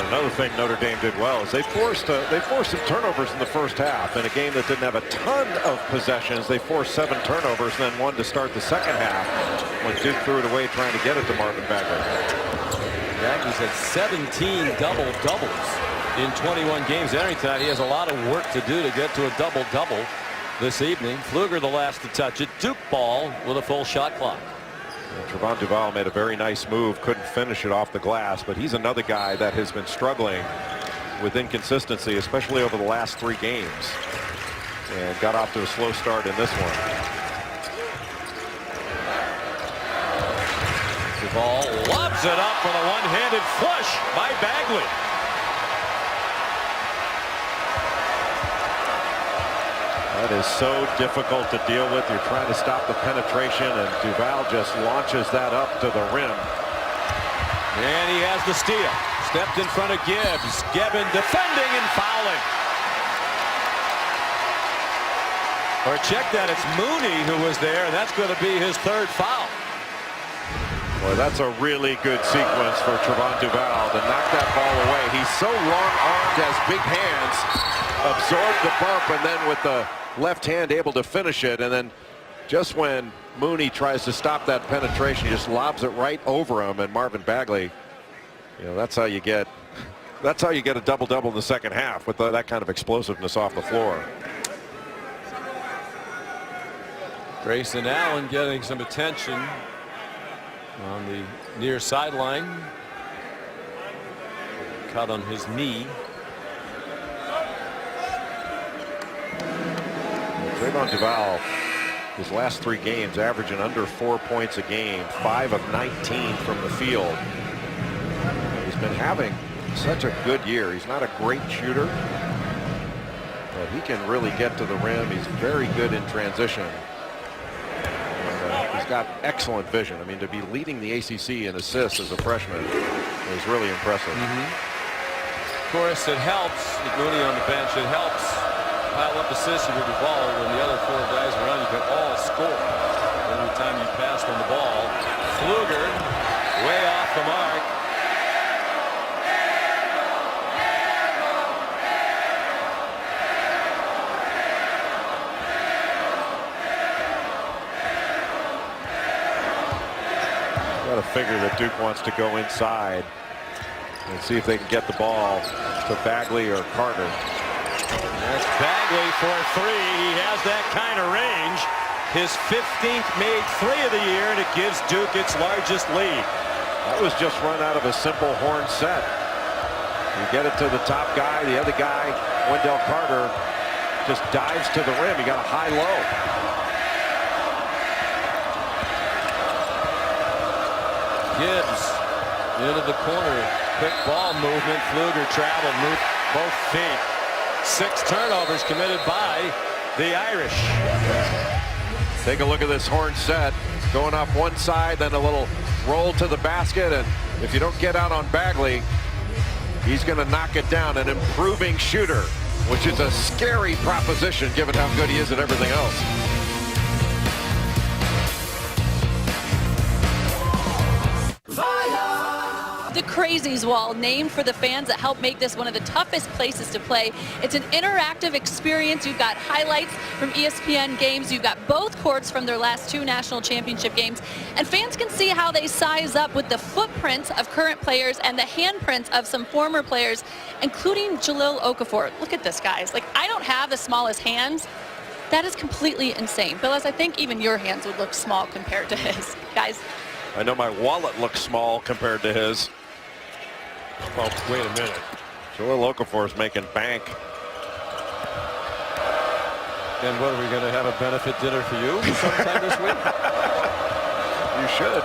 Another thing Notre Dame did well is they forced some turnovers in the first half. In a game that didn't have a ton of possessions, they forced 7 turnovers and then 1 to start the second half when Duke threw it away trying to get it to Marvin Bagley. Bagley's had 17 double-doubles in 21 games entering tonight. He has a lot of work to do to get to a double-double this evening. Pfluger the last to touch it. Duke ball with a full shot clock. Trevon Duval made a very nice move, couldn't finish it off the glass, but he's another guy that has been struggling with inconsistency, especially over the last 3 games, and got off to a slow start in this one. Duval lobs it up for the one-handed flush by Bagley. That is so difficult to deal with. You're trying to stop the penetration, and Duval just launches that up to the rim. And he has the steal. Stepped in front of Gibbs. Gebben defending and fouling. Or check that, it's Mooney who was there, and that's going to be his 3rd foul. Boy, that's a really good sequence for Trevon Duval to knock that ball away. He's so long-armed, has big hands, absorbed the bump, and then with the left hand able to finish it. And then just when Mooney tries to stop that penetration, he just lobs it right over him. And Marvin Bagley, you know, that's how you get a double-double in the second half with that kind of explosiveness off the floor. Grayson Allen getting some attention on the near sideline. Cut on his knee. Trevon Duval, his last 3 games, averaging under 4 points a game, 5 of 19 from the field. He's been having such a good year. He's not a great shooter, but he can really get to the rim. He's very good in transition. He's got excellent vision. I mean, to be leading the ACC in assists as a freshman is really impressive. Of course, it helps with Mooney on the bench. It helps pile up assists with the ball when the other 4 guys around you can all score. Every time you pass on the ball. Pfluger way off the mark. Got to figure that Duke wants to go inside and see if they can get the ball to Bagley or Carter. That's Bagley for 3. He has that kind of range. His 15th made 3 of the year, and it gives Duke its largest lead. That was just run out of a simple horn set. You get it to the top guy. The other guy, Wendell Carter, just dives to the rim. He got a high-low. Gibbs into the corner. Quick ball movement. Pfluger traveled, moved both feet. 6 turnovers committed by the Irish. Take a look at this horn set. Going off one side, then a little roll to the basket. And if you don't get out on Bagley, he's going to knock it down. An improving shooter, which is a scary proposition given how good he is at everything else. The Crazies Wall, named for the fans that help make this one of the toughest places to play. It's an interactive experience. You've got highlights from ESPN games. You've got both courts from their last 2 national championship games. And fans can see how they size up with the footprints of current players and the handprints of some former players, including Jahlil Okafor. Look at this, guys. Like, I don't have the smallest hands. That is completely insane. Phyllis, I think even your hands would look small compared to his. Guys. I know my wallet looks small compared to his. Oh, wait a minute. Jahlil Okafor is making bank. And what, are we going to have a benefit dinner for you sometime this week? You should.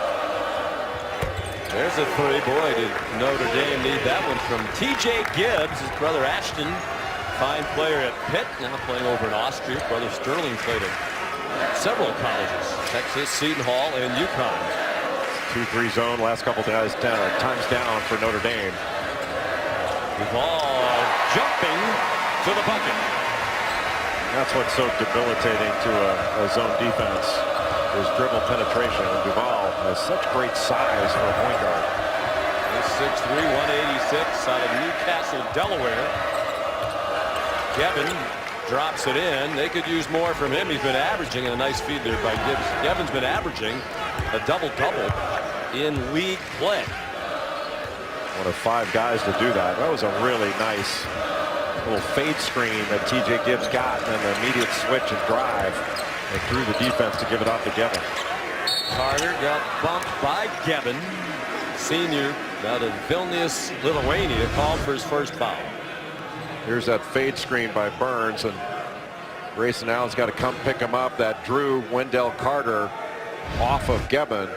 There's a 3. Boy, did Notre Dame need that one from T.J. Gibbs. His brother Ashton, fine player at Pitt, now playing over in Austria. Brother Sterling played at several colleges, Texas, Seton Hall, and UConn. 2-3 zone, last couple times down for Notre Dame. Duval jumping to the bucket. That's what's so debilitating to a zone defense is dribble penetration. And Duval has such great size for a point guard. He's 6'3", 186 out of Newcastle, Delaware. Kevin drops it in. They could use more from him. He's been averaging a nice feed there by Gibbs. Kevin's been averaging a double-double in league play. One of 5 guys to do that. That was a really nice little fade screen that T.J. Gibbs got, and then the immediate switch and drive and through the defense to give it off to Gevin. Carter got bumped by Gevin, senior out of Vilnius, Lithuania, called for his first foul. Here's that fade screen by Burns, and Grayson Allen's got to come pick him up. That drew Wendell Carter off of Gevin,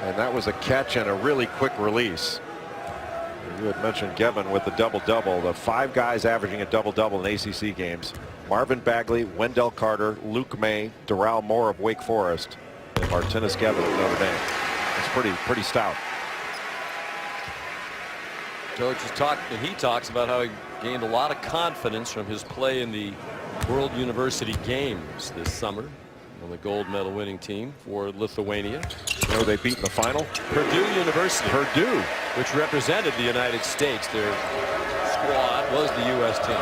and that was a catch and a really quick release. You had mentioned Gevin with the double-double. The 5 guys averaging a double-double in ACC games. Marvin Bagley, Wendell Carter, Luke May, Doral Moore of Wake Forest, and Martinez Gevin of Notre Dame. It's pretty stout. Coach he talks about how he gained a lot of confidence from his play in the World University Games this summer. on the gold medal winning team for Lithuania. You know, they beat in the final Purdue University. Purdue, which represented the United States. Their squad was the U.S. team.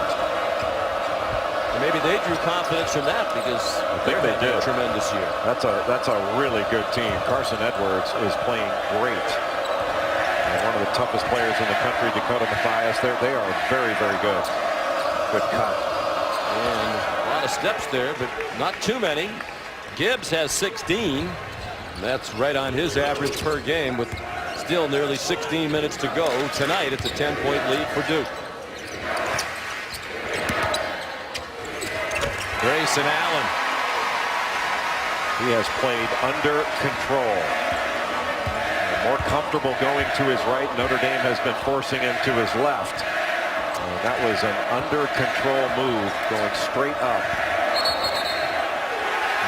And maybe they drew confidence from that because they did a tremendous year. That's a really good team. Carson Edwards is playing great. And one of the toughest players in the country, Dakota Mathias. They are very, very good. Good cut. And a lot of steps there, but not too many. Gibbs has 16. That's right on his average per game with still nearly 16 minutes to go. Tonight it's a 10-point lead for Duke. Grayson Allen. He has played under control. More comfortable going to his right. Notre Dame has been forcing him to his left. And that was an under control move going straight up.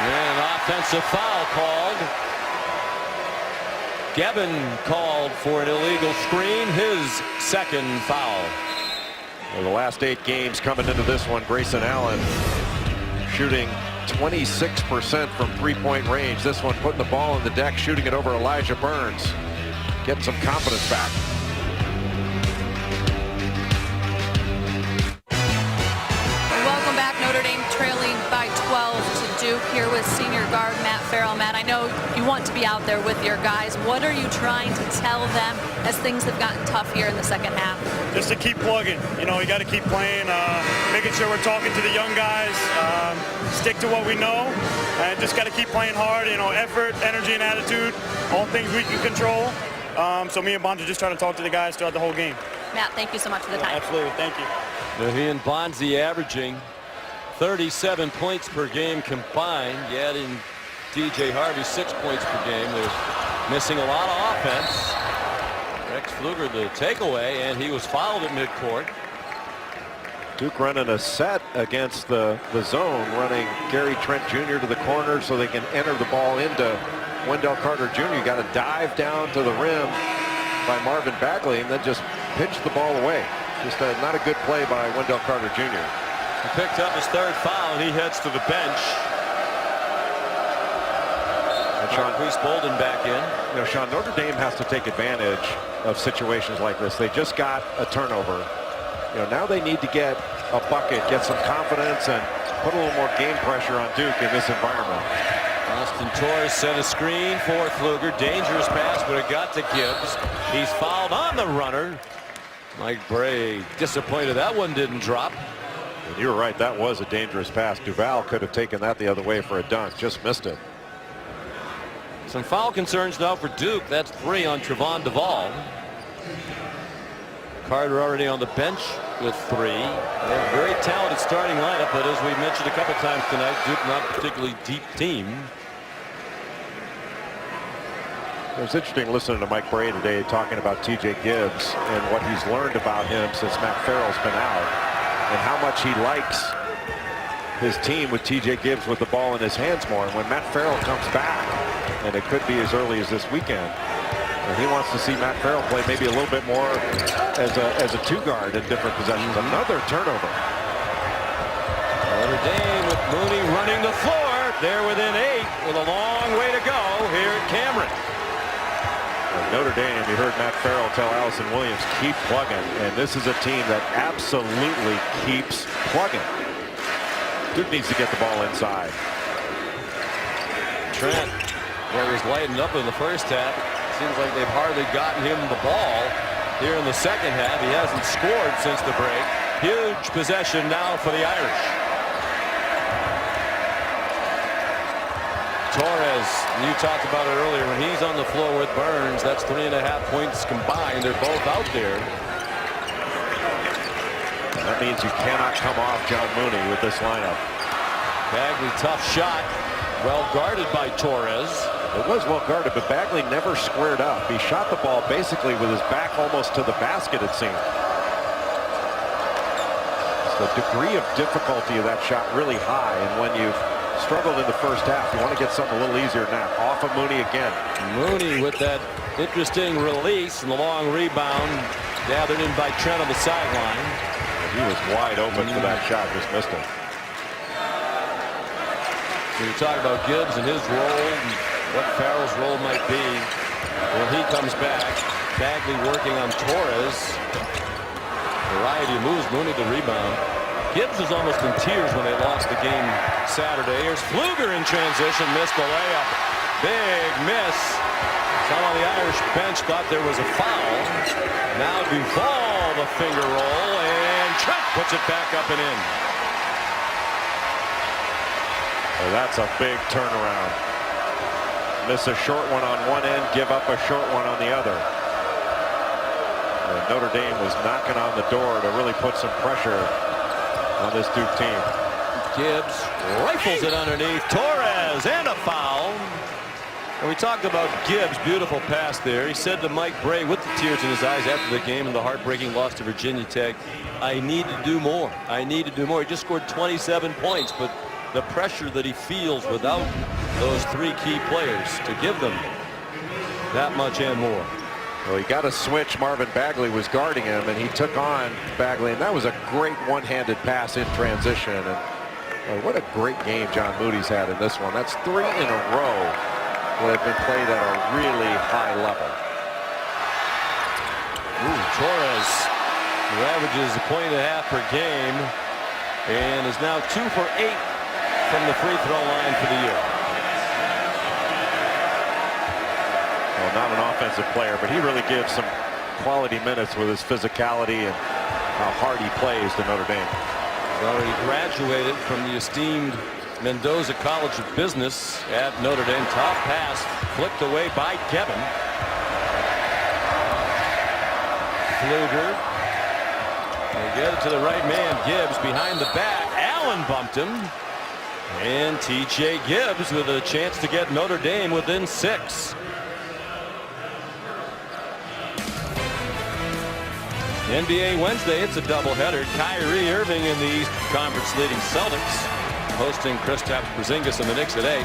And an offensive foul called. Gevin called for an illegal screen, his second foul. Well, the last 8 games coming into this one, Grayson Allen shooting 26% from three-point range. This one putting the ball on the deck, shooting it over Elijah Burns. Getting some confidence back. Welcome back. Notre Dame trailing by 12 to Duke here with senior guard Matt Farrell. Matt, I know you want to be out there with your guys. What are you trying to tell them as things have gotten tough here in the second half? Just to keep plugging. You know, we got to keep playing, making sure we're talking to the young guys, stick to what we know, and just got to keep playing hard. You know, effort, energy, and attitude, all things we can control. So me and Bonds are just trying to talk to the guys throughout the whole game. Matt, thank you so much for the time. Absolutely, thank you. Now he and Bonzi averaging 37 points per game combined. Yet in DJ Harvey 6 points per game. They're missing a lot of offense. Rex Pfluger the takeaway, and he was fouled at midcourt. Duke running a set against the zone, running Gary Trent Jr. to the corner so they can enter the ball into Wendell Carter Jr. You got to dive down to the rim by Marvin Bagley and then just pitch the ball away. Just not a good play by Wendell Carter Jr. He picked up his third foul and he heads to the bench. And Sean Bolden back in. You know, Sean, Notre Dame has to take advantage of situations like this. They just got a turnover. You know, now they need to get a bucket, get some confidence, and put a little more game pressure on Duke in this environment. Austin Torres set a screen for Pfluger. Dangerous pass, but it got to Gibbs. He's fouled on the runner. Mike Bray disappointed that one didn't drop. And you're right, that was a dangerous pass. Duval could have taken that the other way for a dunk, just missed it. Some foul concerns now for Duke. That's 3 on Trevon Duval. Carter already on the bench with 3. They're a very talented starting lineup, but as we mentioned a couple times tonight, Duke not a particularly deep team. It was interesting listening to Mike Bray today talking about TJ Gibbs and what he's learned about him since Matt Farrell's been out and how much he likes his team with TJ Gibbs with the ball in his hands more. And when Matt Farrell comes back, and it could be as early as this weekend, and he wants to see Matt Farrell play maybe a little bit more as a 2-guard in different possessions. Another turnover. Notre Dame with Mooney running the floor. They're within 8 with a long way to go here at Cameron. Notre Dame, you heard Matt Farrell tell Allison Williams, keep plugging. And this is a team that absolutely keeps plugging. Duke needs to get the ball inside. Trent, where he's lightened up in the first half. Seems like they've hardly gotten him the ball here in the second half. He hasn't scored since the break. Huge possession now for the Irish. Torres, you talked about it earlier, when he's on the floor with Burns, that's 3.5 points combined. They're both out there. And that means you cannot come off John Mooney with this lineup. Bagley, tough shot. Well guarded by Torres. It was well guarded, but Bagley never squared up. He shot the ball basically with his back almost to the basket, it seemed. The degree of difficulty of that shot really high, and when you've struggled in the first half, you want to get something a little easier now. Off of Mooney again. Mooney with that interesting release and the long rebound gathered in by Trent on the sideline. He was wide open for that shot, just missed it. When you talk about Gibbs and his role and what Farrell's role might be when he comes back. Bagley working on Torres. Variety of moves. Mooney the rebound. Gibbs was almost in tears when they lost the game Saturday. Here's Pfluger in transition. Missed the layup. Big miss. Some on the Irish bench thought there was a foul. Now Duvall the finger roll. And Trent puts it back up and in. Well, that's a big turnaround. Miss a short one on one end, give up a short one on the other. And Notre Dame was knocking on the door to really put some pressure on this Duke team. Gibbs rifles it underneath. Torres and a foul. And we talked about Gibbs. Beautiful pass there. He said to Mike Bray with the tears in his eyes after the game and the heartbreaking loss to Virginia Tech, I need to do more. I need to do more. He just scored 27 points, but the pressure that he feels without those three key players to give them that much and more. Well, he got a switch. Marvin Bagley was guarding him, and he took on Bagley, and that was a great one-handed pass in transition. And what a great game John Moody's had in this one. That's 3 in a row that have been played at a really high level. Torres, who averages 1.5 points per game, and is now 2 for 8 from the free throw line for the year. Well, not an offensive player, but he really gives some quality minutes with his physicality and how hard he plays to Notre Dame. He's already graduated from the esteemed Mendoza College of Business at Notre Dame. Top pass flicked away by Kevin. Pfluger. They get it to the right man. Gibbs behind the back. Allen bumped him. And T.J. Gibbs with a chance to get Notre Dame within 6. NBA Wednesday, it's a doubleheader. Kyrie Irving in the East Conference leading Celtics, hosting Kristaps Porzingis and the Knicks at 8.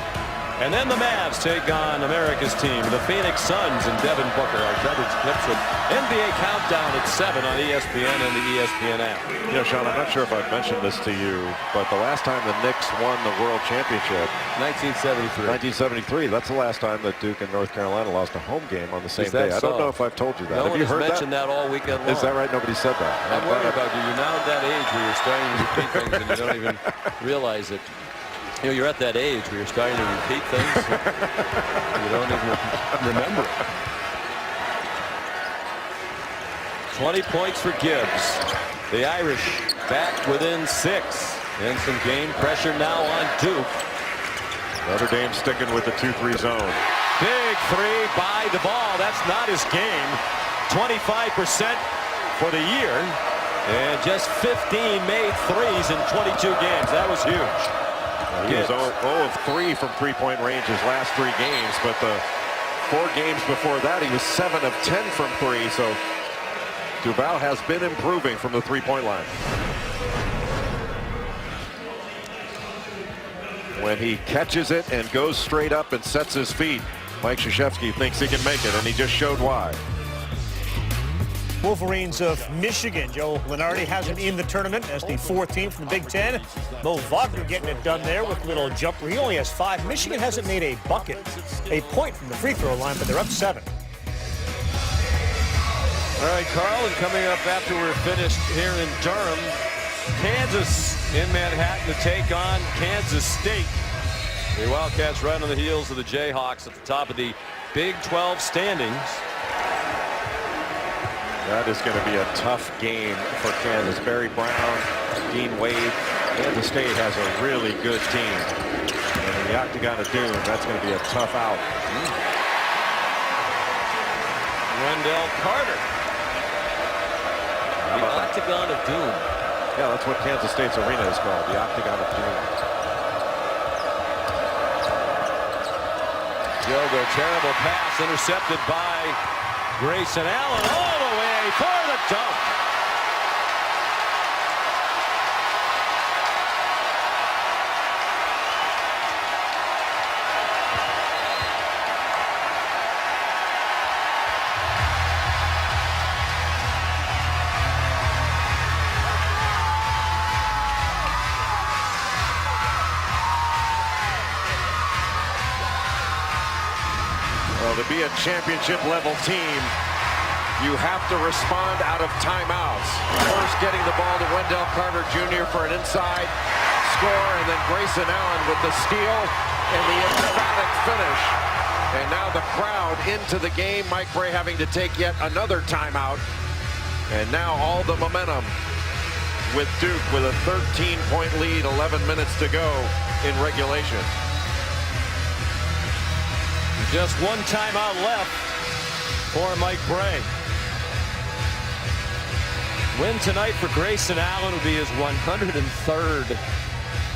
And then the Mavs take on America's team, the Phoenix Suns and Devin Booker. Our coverage clips with NBA Countdown at 7 on ESPN and the ESPN app. You know, Sean, I'm not sure if I've mentioned this to you, but the last time the Knicks won the World Championship, 1973. 1973. That's the last time that Duke and North Carolina lost a home game on the same day. So? I don't know if I've told you that. No Have one you heard has mentioned that all weekend long. Is that right? Nobody said that. I'm worried about you. You're now at that age where you're starting to repeat things and you don't even realize it. You know, you're at that age where you're starting to repeat things. You don't even remember it. 20 points for Gibbs. The Irish back within 6. And some game pressure now on Duke. Notre Dame sticking with the 2-3 zone. Big 3 by the ball. That's not his game. 25% for the year. And just 15 made threes in 22 games. That was huge. He was 0 of 3 from three-point range his last 3 games, but the 4 games before that he was 7 of 10 from 3. So Duval has been improving from the three-point line. When he catches it and goes straight up and sets his feet, Mike Krzyzewski thinks he can make it, and he just showed why. Wolverines of Michigan. Joe Lenardi has him in the tournament as the 4th team from the Big Ten. Mo Wagner getting it done there with a little jumper. He only has 5. Michigan hasn't made a bucket, a point from the free throw line, but they're up 7. All right, Carl, and coming up after we're finished here in Durham, Kansas in Manhattan to take on Kansas State. The Wildcats right on the heels of the Jayhawks at the top of the Big 12 standings. That is going to be a tough game for Kansas. Barry Brown, Dean Wade. Kansas State has a really good team. And in the Octagon of Doom, that's going to be a tough out. Wendell Carter. The Octagon of Doom. Yeah, that's what Kansas State's arena is called, the Octagon of Doom. Jogo, terrible pass intercepted by Grayson Allen all the way for the dunk. to be a championship level team, you have to respond out of timeouts. First getting the ball to Wendell Carter Jr. for an inside score, and then Grayson Allen with the steal and the emphatic finish. And now the crowd into the game. Mike Brey having to take yet another timeout. And now all the momentum with Duke with a 13-point lead, 11 minutes to go in regulation. Just one timeout left for Mike Brey. Win tonight for Grayson Allen would be his 103rd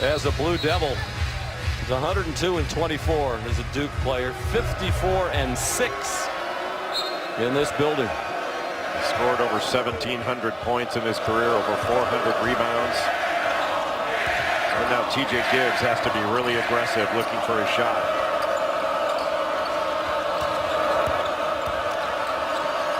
as a Blue Devil. He's 102-24 as a Duke player, 54-6 in this building. He scored over 1,700 points in his career, over 400 rebounds. And now TJ Gibbs has to be really aggressive looking for his shot.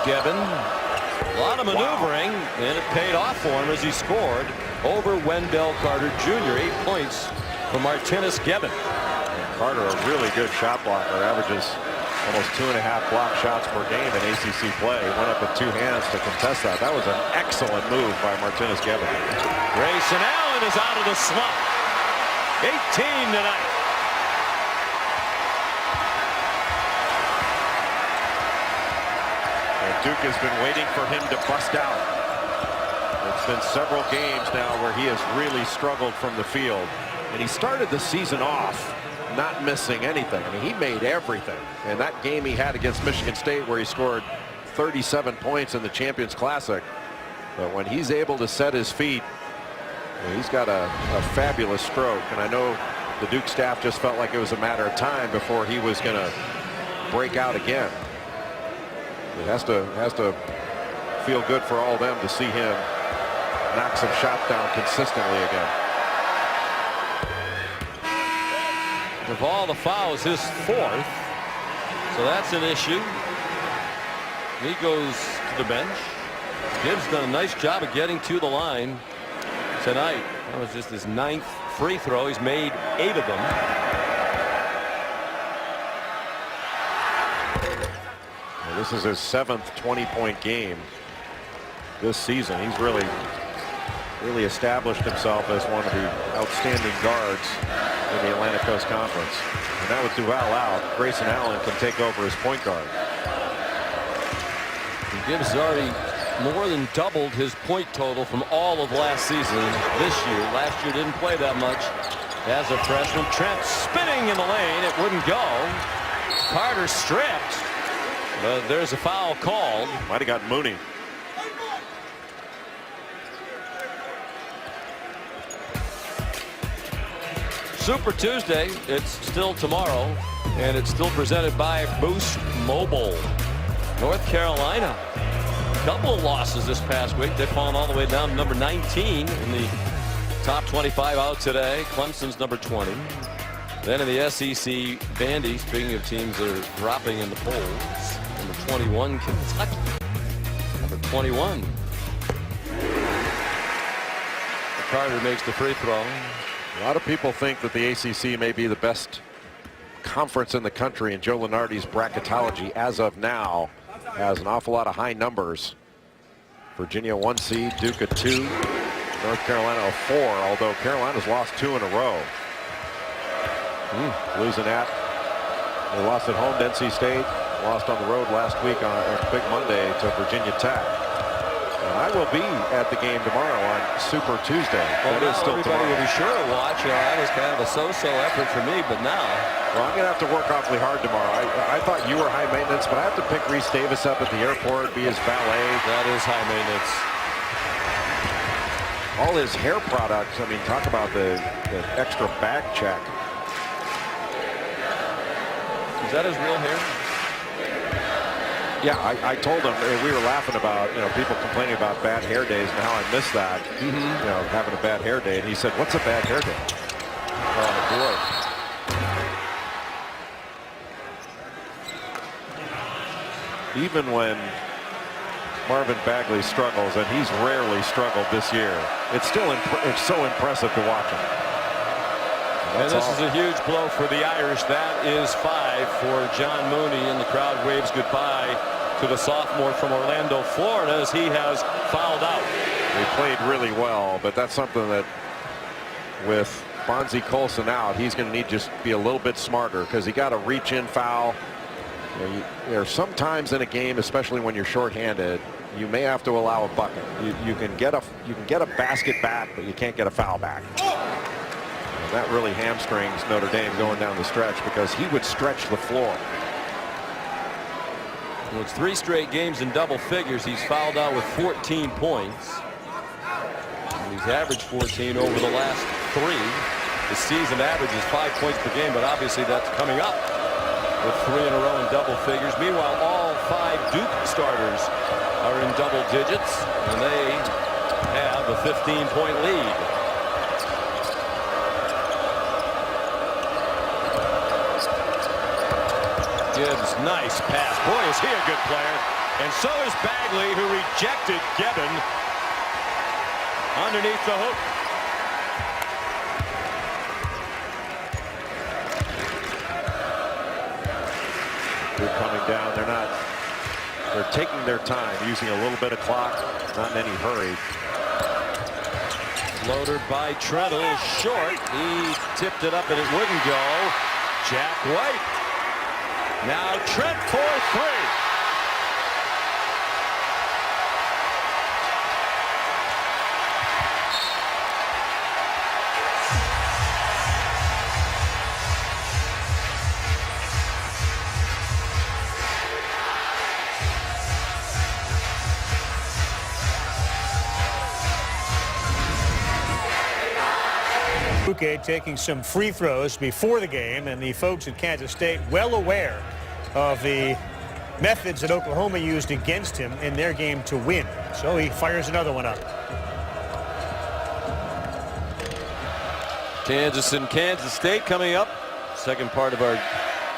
Gibbon, a lot of maneuvering, and it paid off for him as he scored over Wendell Carter Jr. 8 points for Martinez Gibbon. Carter, a really good shot blocker, averages almost 2.5 block shots per game in ACC play. Went up with 2 hands to contest that. That was an excellent move by Martinez Gibbon. Grayson Allen is out of the slump. 18 tonight. And Duke has been waiting for him to bust out. It's been several games now where he has really struggled from the field. And he started the season off not missing anything. I mean, he made everything. And that game he had against Michigan State where he scored 37 points in the Champions Classic. But when he's able to set his feet, he's got a fabulous stroke. And I know the Duke staff just felt like it was a matter of time before he was going to break out again. It has to feel good for all of them to see him knock some shots down consistently again. Of all the fouls, his 4th, so that's an issue. He goes to the bench. Gibbs done a nice job of getting to the line tonight. That was just his 9th free throw. He's made 8 of them. Well, this is his 7th 20-point game this season. He's really established himself as one of the outstanding guards in the Atlantic Coast Conference. And now with Duval out, Grayson Allen can take over as point guard. Gibbs has already more than doubled his point total from all of last season this year. Last year didn't play that much as a freshman. Trent spinning in the lane. It wouldn't go. Carter stripped. But there's a foul called. Might have got Mooney. Super Tuesday, it's still tomorrow, and it's still presented by Boost Mobile. North Carolina, a couple of losses this past week. They've fallen all the way down to number 19 in the top 25 out today. Clemson's number 20. Then in the SEC Bandy, speaking of teams that are dropping in the polls, number 21 Kentucky. Number 21. Carter makes the free throw. A lot of people think that the ACC may be the best conference in the country, and Joe Lunardi's bracketology as of now has an awful lot of high numbers. Virginia 1 seed, Duke a 2, North Carolina a 4, although Carolina's lost 2 in a row. Losing at, they lost at home to NC State, lost on the road last week on Big Monday to Virginia Tech. And I will be at the game tomorrow on Super Tuesday. Well, that is still everybody will be sure to watch. That was kind of a so-so effort for me, but now. Well, I'm going to have to work awfully hard tomorrow. I thought you were high maintenance, but I have to pick Reese Davis up at the airport, be his valet. That is high maintenance. All his hair products, I mean, talk about the extra bag check. Is that his real hair? Yeah, I told him, we were laughing about, people complaining about bad hair days and how I miss that, having a bad hair day. And he said, what's a bad hair day? Oh, boy. Even when Marvin Bagley struggles, and he's rarely struggled this year, it's still it's so impressive to watch him. And this is a huge blow for the Irish. That is 5 for John Mooney, and the crowd waves goodbye to the sophomore from Orlando, Florida, as he has fouled out. He played really well, but that's something that with Bonzie Colson out, he's going to need to just be a little bit smarter, because he got a reach-in foul. There are some times in a game, especially when you're shorthanded, you may have to allow a bucket. You can get a basket back, but you can't get a foul back. And that really hamstrings Notre Dame going down the stretch, because he would stretch the floor. Well, it's 3 straight games in double figures. He's fouled out with 14 points. And he's averaged 14 over the last 3. The season average is 5 points per game, but obviously that's coming up with 3 in a row in double figures. Meanwhile, all 5 Duke starters are in double digits, and they have a 15-point lead. Gibbs, nice pass. Boy, is he a good player. And so is Bagley, who rejected Gibbon underneath the hoop. They're coming down. They're taking their time, using a little bit of clock, not in any hurry. Floater by Treadle, short. He tipped it up and it wouldn't go. Jack White. Now Trent for 3. Taking some free throws before the game, and the folks at Kansas State well aware of the methods that Oklahoma used against him in their game to win. So he fires another one up. Kansas and Kansas State coming up. Second part of our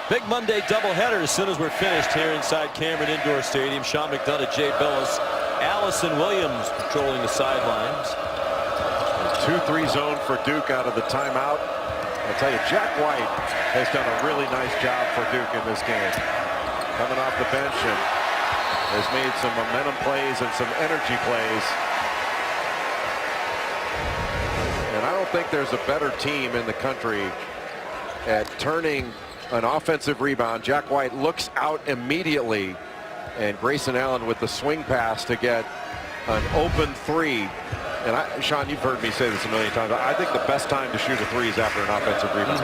big Monday doubleheader as soon as we're finished here inside Cameron Indoor Stadium. Sean McDonough, Jay Billis, Allison Williams patrolling the sidelines. 2-3 zone for Duke out of the timeout. I'll tell you, Jack White has done a really nice job for Duke in this game. Coming off the bench and has made some momentum plays and some energy plays. And I don't think there's a better team in the country at turning an offensive rebound. Jack White looks out immediately, and Grayson Allen with the swing pass to get an open 3. And Sean, you've heard me say this a million times. I think the best time to shoot a 3 is after an offensive rebound.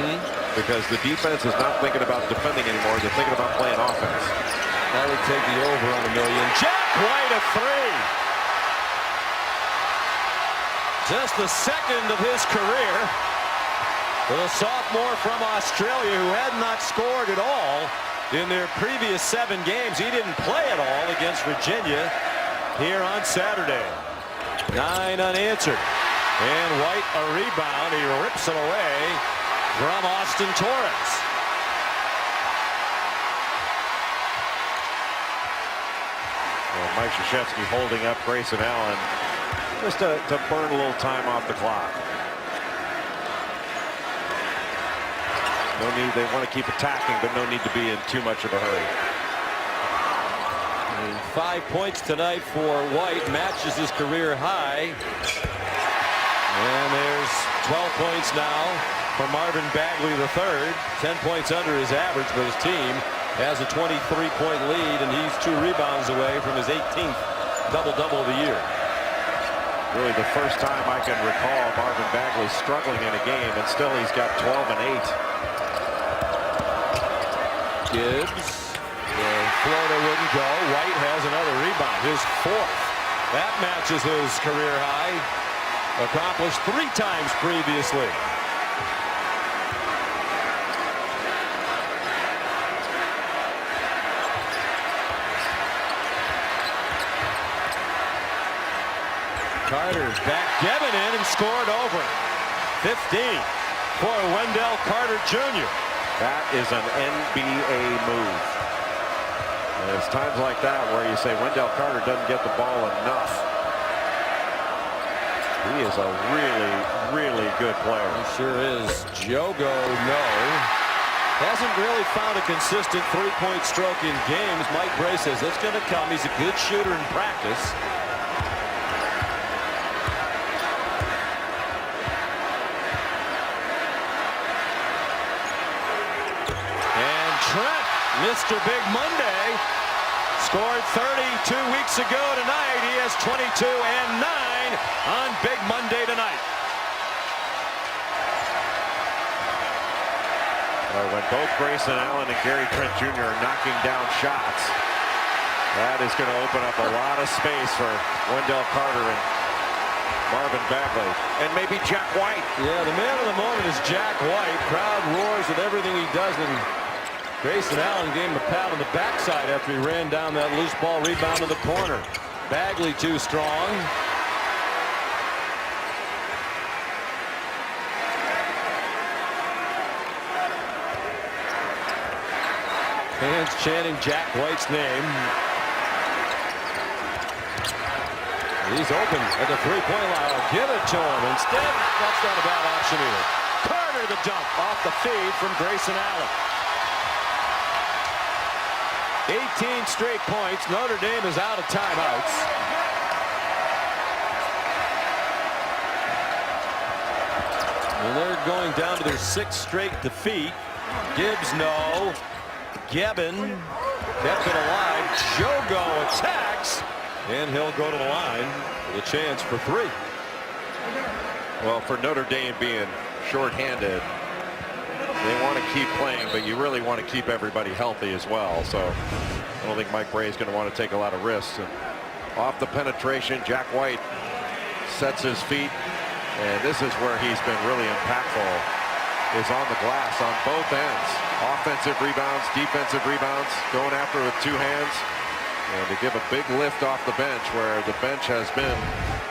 Because the defense is not thinking about defending anymore. They're thinking about playing offense. That would take the over on a million. Jack White, a 3. Just the second of his career for the sophomore from Australia, who had not scored at all in their previous 7 games. He didn't play at all against Virginia here on Saturday. 9 unanswered. And White a rebound. He rips it away from Austin Torres. Well, Mike Krzyzewski holding up Grayson Allen just to burn a little time off the clock. No need. They want to keep attacking, but no need to be in too much of a hurry. 5 points tonight for White, matches his career high. And there's 12 points now for Marvin Bagley III. 10 points under his average, but his team has a 23-point lead, and he's 2 rebounds away from his 18th double-double of the year. Really the first time I can recall Marvin Bagley struggling in a game, and still he's got 12 and 8. Gibbs. Florida wouldn't go. White has another rebound, his 4th. That matches his career high, accomplished 3 times previously. Carter's back, Devin in and scored over. 15 for Wendell Carter Jr. That is an NBA move. And it's times like that where you say Wendell Carter doesn't get the ball enough. He is a really, really good player. He sure is. Jogo, no. Hasn't really found a consistent three-point stroke in games. Mike Bray says it's going to come. He's a good shooter in practice. And Trent, Mr. Big Monday, scored 30 2 weeks ago tonight. He has 22 and 9 on Big Monday tonight. When both Grayson Allen and Gary Trent Jr. are knocking down shots, that is going to open up a lot of space for Wendell Carter and Marvin Bagley. And maybe Jack White. Yeah, the man of the moment is Jack White. Crowd roars with everything he does, and Grayson Allen gave him a pat on the backside after he ran down that loose ball rebound in the corner. Bagley too strong. Fans chanting Jack White's name. He's open at the three-point line. I'll give it to him. Instead, that's not a bad option either. Carter the dunk off the feed from Grayson Allen. 18 straight points. Notre Dame is out of timeouts. And they're going down to their sixth straight defeat. Gibbs, no. Gebbin kept it alive. Jogo attacks, and he'll go to the line with a chance for three. Well, for Notre Dame being shorthanded, they want to keep playing, but you really want to keep everybody healthy as well. So I don't think Mike Bray is going to want to take a lot of risks. And off the penetration, Jack White sets his feet, and this is where he's been really impactful, is on the glass on both ends. Offensive rebounds, defensive rebounds, going after it with two hands, and to give a big lift off the bench, where the bench has been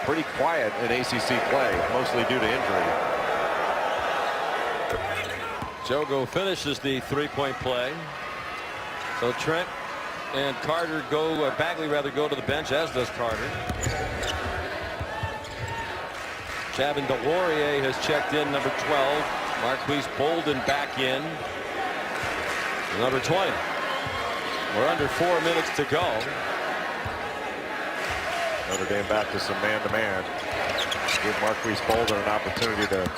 pretty quiet in ACC play, mostly due to injury. Jogo finishes the three-point play. So Trent and Carter go, Bagley rather, go to the bench, as does Carter. Chavin Delorier has checked in, number 12. Marquise Bolden back in. Number 20. We're under 4 minutes to go. Notre Dame back to some man-to-man. Give Marquise Bolden an opportunity to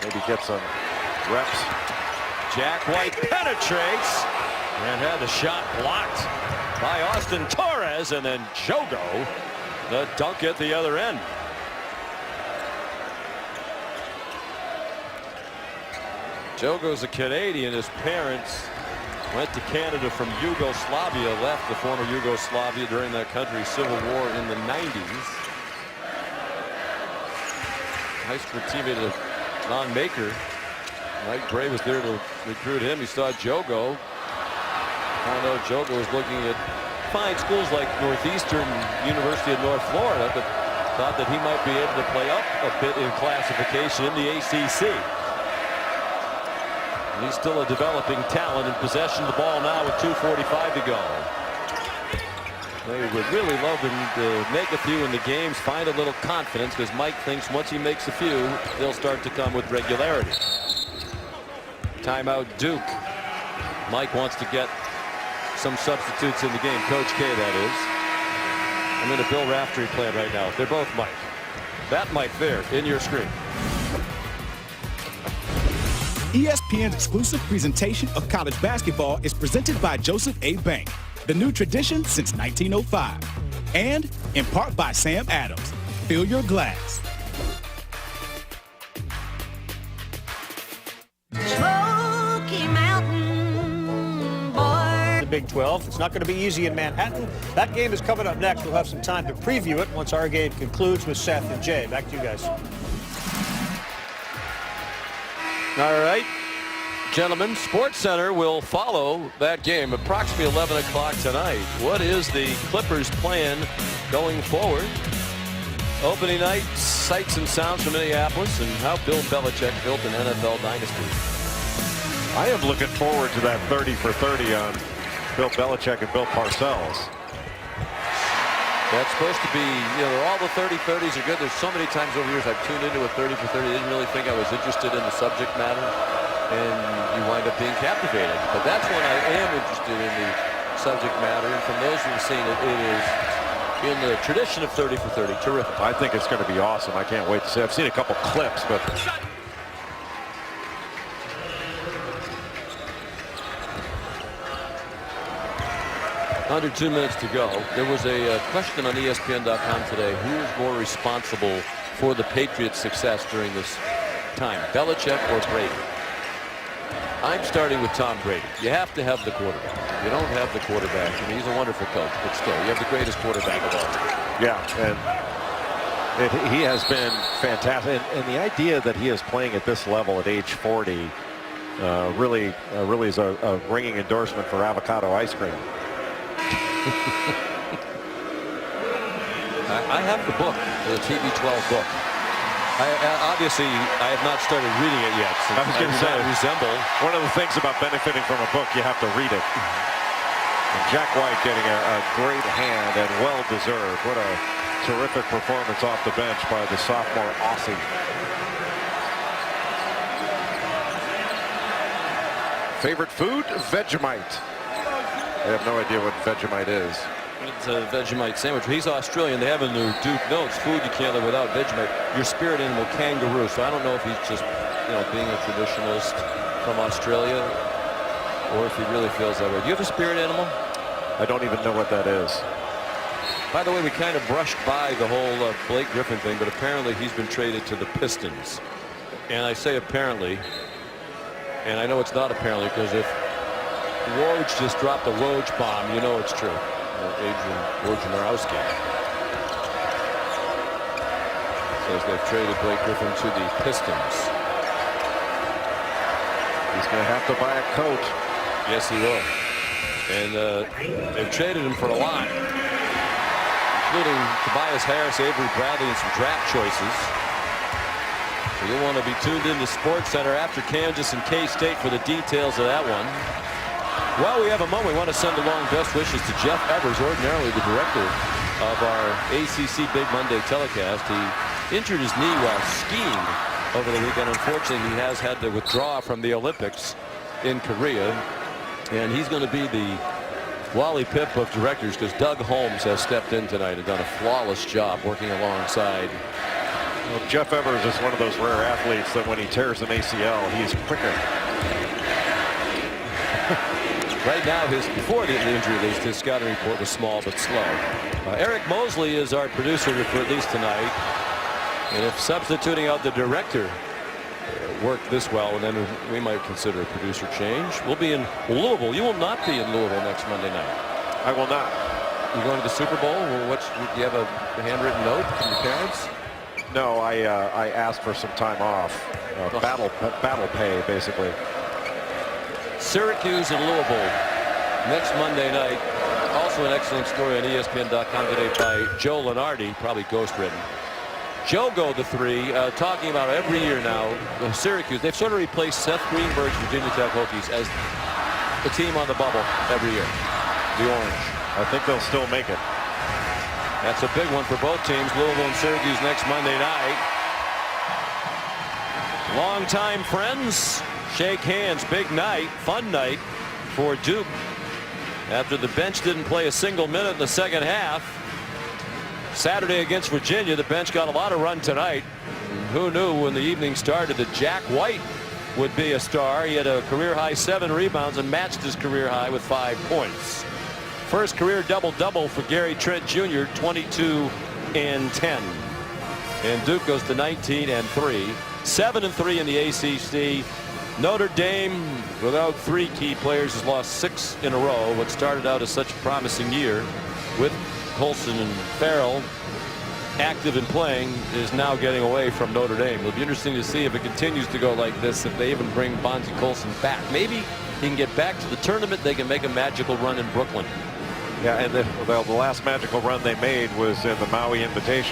maybe get some reps. Jack White penetrates and had the shot blocked by Austin Torres, and then Jogo the dunk at the other end. Jogo's a Canadian. His parents went to Canada from Yugoslavia, left the former Yugoslavia during that country's civil war in the 90s. High school teammate of Don Maker. Mike Bray was there to recruit him. He saw Jogo. Found out Jogo was looking at fine schools like Northeastern University of North Florida, but thought that he might be able to play up a bit in classification in the ACC. He's still a developing talent in possession of the ball now with 2:45 to go. They would really love him to make a few in the games, find a little confidence, because Mike thinks once he makes a few, they'll start to come with regularity. Timeout Duke. Mike wants to get some substitutes in the game. Coach K, that is. I'm in a Bill Raftery plan right now. They're both Mike. That Mike there in your screen. ESPN's exclusive presentation of college basketball is presented by Joseph A. Bank, the new tradition since 1905. And in part by Sam Adams. Fill your glass. Smoky Mountain Boy. The Big 12. It's not going to be easy in Manhattan. That game is coming up next. We'll have some time to preview it once our game concludes with Seth and Jay. Back to you guys. All right, gentlemen, Sports Center will follow that game approximately 11 o'clock tonight. What is the Clippers' plan going forward? Opening night, sights and sounds from Minneapolis, and how Bill Belichick built an NFL dynasty. I am looking forward to that 30 for 30 on Bill Belichick and Bill Parcells. That's supposed to be, all the 30-30s are good. There's so many times over the years I've tuned into a 30 for 30. I didn't really think I was interested in the subject matter, and you wind up being captivated. But that's when I am interested in the subject matter, and from those who've seen it, it is in the tradition of 30 for 30. Terrific. I think it's going to be awesome. I can't wait to see. I've seen a couple clips, but under 2 minutes to go. There was a question on ESPN.com today. Who is more responsible for the Patriots' success during this time, Belichick or Brady? I'm starting with Tom Brady. You have to have the quarterback. You don't have the quarterback. I mean, he's a wonderful coach, but still, you have the greatest quarterback of all time. yeah, and he has been fantastic. And the idea that he is playing at this level at age 40 really is a ringing endorsement for avocado ice cream. I have the book, the TB12 book. Obviously, I have not started reading it yet. Since I was going to say, resemble one of the things about benefiting from a book, you have to read it. And Jack White getting a great hand and well-deserved. What a terrific performance off the bench by the sophomore Aussie. Favorite food? Vegemite. I have no idea what Vegemite is. It's a Vegemite sandwich. He's Australian. They have a new Duke notes. Food you can't live without. Vegemite. Your spirit animal, kangaroo. So I don't know if he's just, being a traditionalist from Australia, or if he really feels that way. Do you have a spirit animal? I don't even know what that is. By the way, we kind of brushed by the whole Blake Griffin thing, but apparently he's been traded to the Pistons. And I say apparently, and I know it's not apparently, because if Woj just dropped a Woj bomb, it's true. Adrian Wojnarowski says they've traded Blake Griffin to the Pistons. He's going to have to buy a coat. Yes, he will. And they've traded him for a lot, including Tobias Harris, Avery Bradley, and some draft choices. So you'll want to be tuned into SportsCenter after Kansas and K-State for the details of that one. Well, we have a moment. We want to send along best wishes to Jeff Evers, ordinarily the director of our ACC Big Monday telecast. He injured his knee while skiing over the weekend. Unfortunately, he has had to withdraw from the Olympics in Korea. And he's going to be the Wally Pipp of directors, because Doug Holmes has stepped in tonight and done a flawless job working alongside. Well, Jeff Evers is one of those rare athletes that when he tears an ACL, he's quicker. Right now, before the injury, at least, his scouting report was small but slow. Eric Mosley is our producer for at least tonight. And if substituting out the director worked this well, then we might consider a producer change. We'll be in Louisville. You will not be in Louisville next Monday night. I will not. You going to the Super Bowl? Or do you have a handwritten note from your parents? No, I asked for some time off. Battle pay, basically. Syracuse and Louisville next Monday night. Also an excellent story on ESPN.com today by Joe Lunardi, probably ghost-written. Joe Go the three, talking about every year now, Syracuse, they've sort of replaced Seth Greenberg's Virginia Tech Hokies as the team on the bubble every year, the orange. I think they'll still make it. That's a big one for both teams, Louisville and Syracuse next Monday night. Long-time friends shake hands. Big night, fun night for Duke. After the bench didn't play a single minute in the second half. Saturday against Virginia, the bench got a lot of run tonight. Who knew when the evening started that Jack White would be a star? He had a career-high 7 rebounds and matched his career high with 5 points. First career double-double for Gary Trent Jr., 22 and 10. And Duke goes to 19 and 3. 7 and 3 in the ACC. Notre Dame, without 3 key players, has lost 6 in a row. What started out as such a promising year with Colson and Farrell active and playing is now getting away from Notre Dame. It'll be interesting to see if it continues to go like this, if they even bring Bonzie Colson back. Maybe he can get back to the tournament. They can make a magical run in Brooklyn. Yeah, and the last magical run they made was in the Maui Invitational.